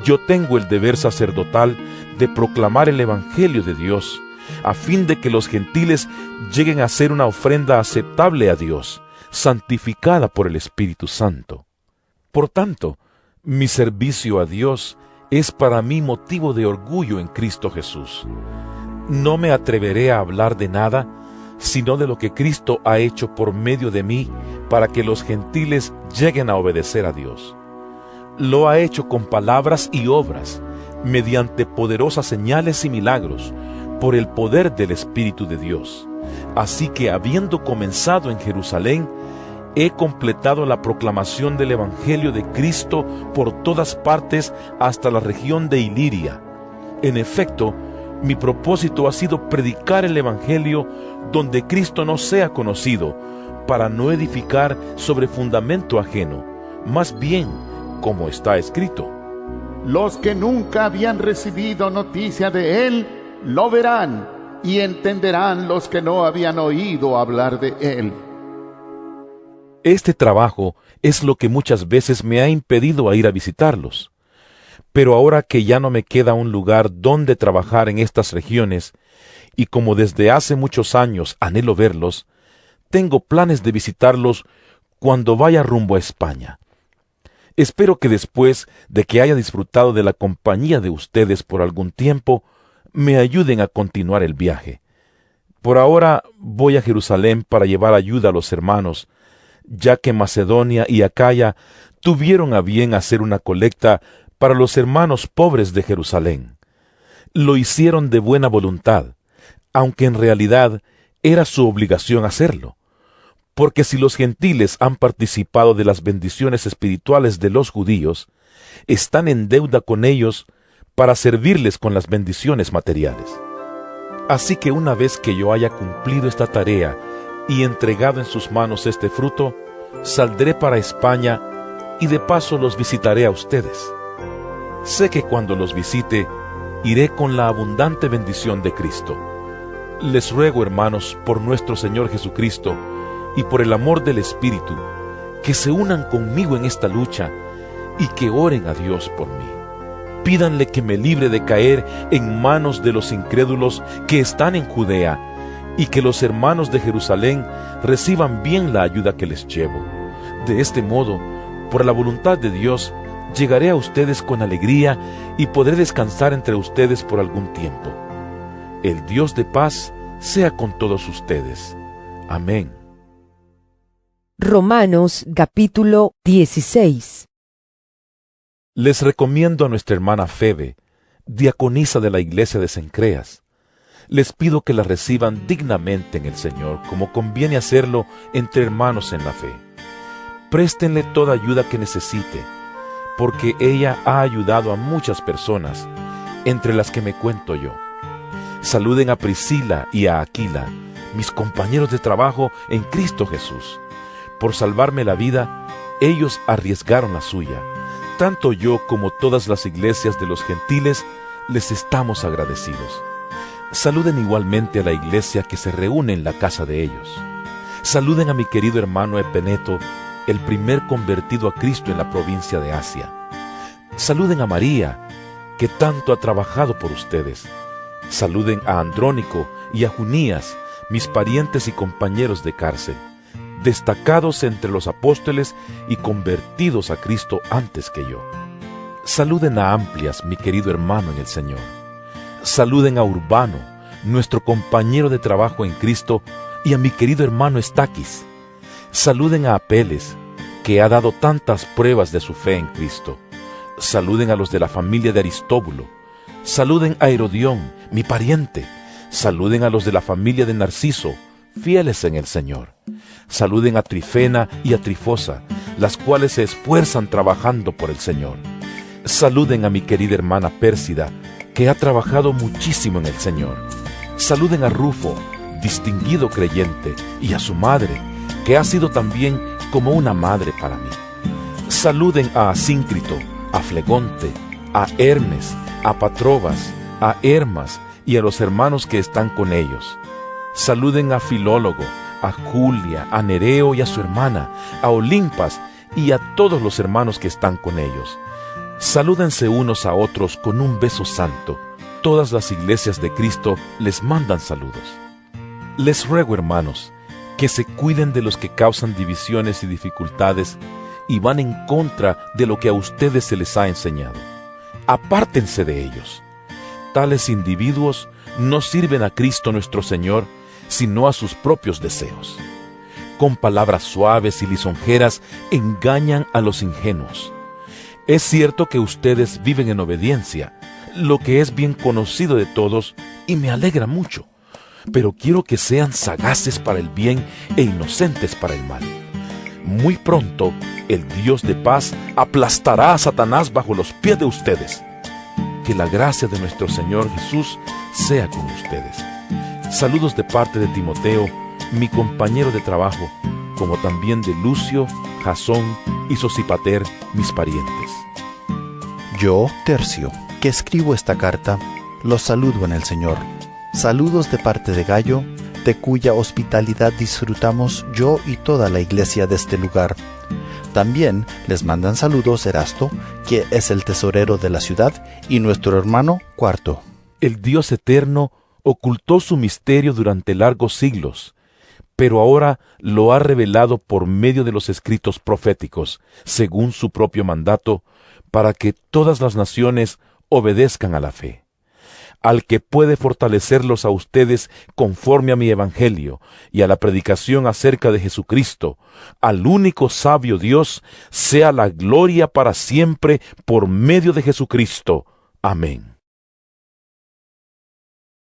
Yo tengo el deber sacerdotal de proclamar el Evangelio de Dios, a fin de que los gentiles lleguen a ser una ofrenda aceptable a Dios, santificada por el Espíritu Santo. Por tanto, mi servicio a Dios es para mí motivo de orgullo en Cristo Jesús. No me atreveré a hablar de nada, sino de lo que Cristo ha hecho por medio de mí para que los gentiles lleguen a obedecer a Dios. Lo ha hecho con palabras y obras, mediante poderosas señales y milagros, por el poder del Espíritu de Dios. Así que, habiendo comenzado en Jerusalén, he completado la proclamación del Evangelio de Cristo por todas partes hasta la región de Iliria. En efecto, mi propósito ha sido predicar el Evangelio donde Cristo no sea conocido, para no edificar sobre fundamento ajeno, más bien, como está escrito: Los que nunca habían recibido noticia de él, lo verán, y entenderán los que no habían oído hablar de él. Este trabajo es lo que muchas veces me ha impedido ir a visitarlos. Pero ahora que ya no me queda un lugar donde trabajar en estas regiones, y como desde hace muchos años anhelo verlos, tengo planes de visitarlos cuando vaya rumbo a España. Espero que después de que haya disfrutado de la compañía de ustedes por algún tiempo, me ayuden a continuar el viaje. Por ahora voy a Jerusalén para llevar ayuda a los hermanos, ya que Macedonia y Acaya tuvieron a bien hacer una colecta para los hermanos pobres de Jerusalén. Lo hicieron de buena voluntad, aunque en realidad era su obligación hacerlo, porque si los gentiles han participado de las bendiciones espirituales de los judíos, están en deuda con ellos para servirles con las bendiciones materiales. Así que una vez que yo haya cumplido esta tarea y entregado en sus manos este fruto, saldré para España y de paso los visitaré a ustedes. Sé que cuando los visite, iré con la abundante bendición de Cristo. Les ruego, hermanos, por nuestro Señor Jesucristo y por el amor del Espíritu, que se unan conmigo en esta lucha y que oren a Dios por mí. Pídanle que me libre de caer en manos de los incrédulos que están en Judea, y que los hermanos de Jerusalén reciban bien la ayuda que les llevo. De este modo, por la voluntad de Dios, llegaré a ustedes con alegría y podré descansar entre ustedes por algún tiempo. El Dios de paz sea con todos ustedes. Amén. Romanos capítulo 16. Les recomiendo a nuestra hermana Febe, diaconisa de la iglesia de Cencreas. Les pido que la reciban dignamente en el Señor, como conviene hacerlo entre hermanos en la fe. Préstenle toda ayuda que necesite, porque ella ha ayudado a muchas personas, entre las que me cuento yo. Saluden a Priscila y a Aquila, mis compañeros de trabajo en Cristo Jesús. Por salvarme la vida, ellos arriesgaron la suya. Tanto yo como todas las iglesias de los gentiles les estamos agradecidos. Saluden igualmente a la iglesia que se reúne en la casa de ellos. Saluden a mi querido hermano Epeneto, el primer convertido a Cristo en la provincia de Asia. Saluden a María, que tanto ha trabajado por ustedes. Saluden a Andrónico y a Junías, mis parientes y compañeros de cárcel, destacados entre los apóstoles y convertidos a Cristo antes que yo. Saluden a Amplias, mi querido hermano en el Señor. Saluden a Urbano, nuestro compañero de trabajo en Cristo, y a mi querido hermano Estaquis. Saluden a Apeles, que ha dado tantas pruebas de su fe en Cristo. Saluden a los de la familia de Aristóbulo. Saluden a Herodión, mi pariente. Saluden a los de la familia de Narciso, fieles en el Señor. Saluden a Trifena y a Trifosa, las cuales se esfuerzan trabajando por el Señor. Saluden a mi querida hermana Pérsida, que ha trabajado muchísimo en el Señor. Saluden a Rufo, distinguido creyente, y a su madre, que ha sido también como una madre para mí. Saluden a Asíncrito, a Flegonte, a Hermes, a Patrobas, a Hermas y a los hermanos que están con ellos. Saluden a Filólogo, a Julia, a Nereo y a su hermana, a Olimpas y a todos los hermanos que están con ellos. Salúdense unos a otros con un beso santo. Todas las iglesias de Cristo les mandan saludos. Les ruego, hermanos, que se cuiden de los que causan divisiones y dificultades y van en contra de lo que a ustedes se les ha enseñado. Apártense de ellos. Tales individuos no sirven a Cristo nuestro Señor, sino a sus propios deseos. Con palabras suaves y lisonjeras engañan a los ingenuos. Es cierto que ustedes viven en obediencia, lo que es bien conocido de todos y me alegra mucho, pero quiero que sean sagaces para el bien e inocentes para el mal. Muy pronto, el Dios de paz aplastará a Satanás bajo los pies de ustedes. Que la gracia de nuestro Señor Jesús sea con ustedes. Saludos de parte de Timoteo, mi compañero de trabajo, como también de Lucio, Jasón y Sosipater, mis parientes. Yo, Tercio, que escribo esta carta, los saludo en el Señor. Saludos de parte de Gayo, de cuya hospitalidad disfrutamos yo y toda la iglesia de este lugar. También les mandan saludos Erasto, que es el tesorero de la ciudad, y nuestro hermano Cuarto. El Dios eterno ocultó su misterio durante largos siglos, pero ahora lo ha revelado por medio de los escritos proféticos, según su propio mandato, para que todas las naciones obedezcan a la fe. Al que puede fortalecerlos a ustedes conforme a mi evangelio y a la predicación acerca de Jesucristo, al único sabio Dios, sea la gloria para siempre por medio de Jesucristo. Amén.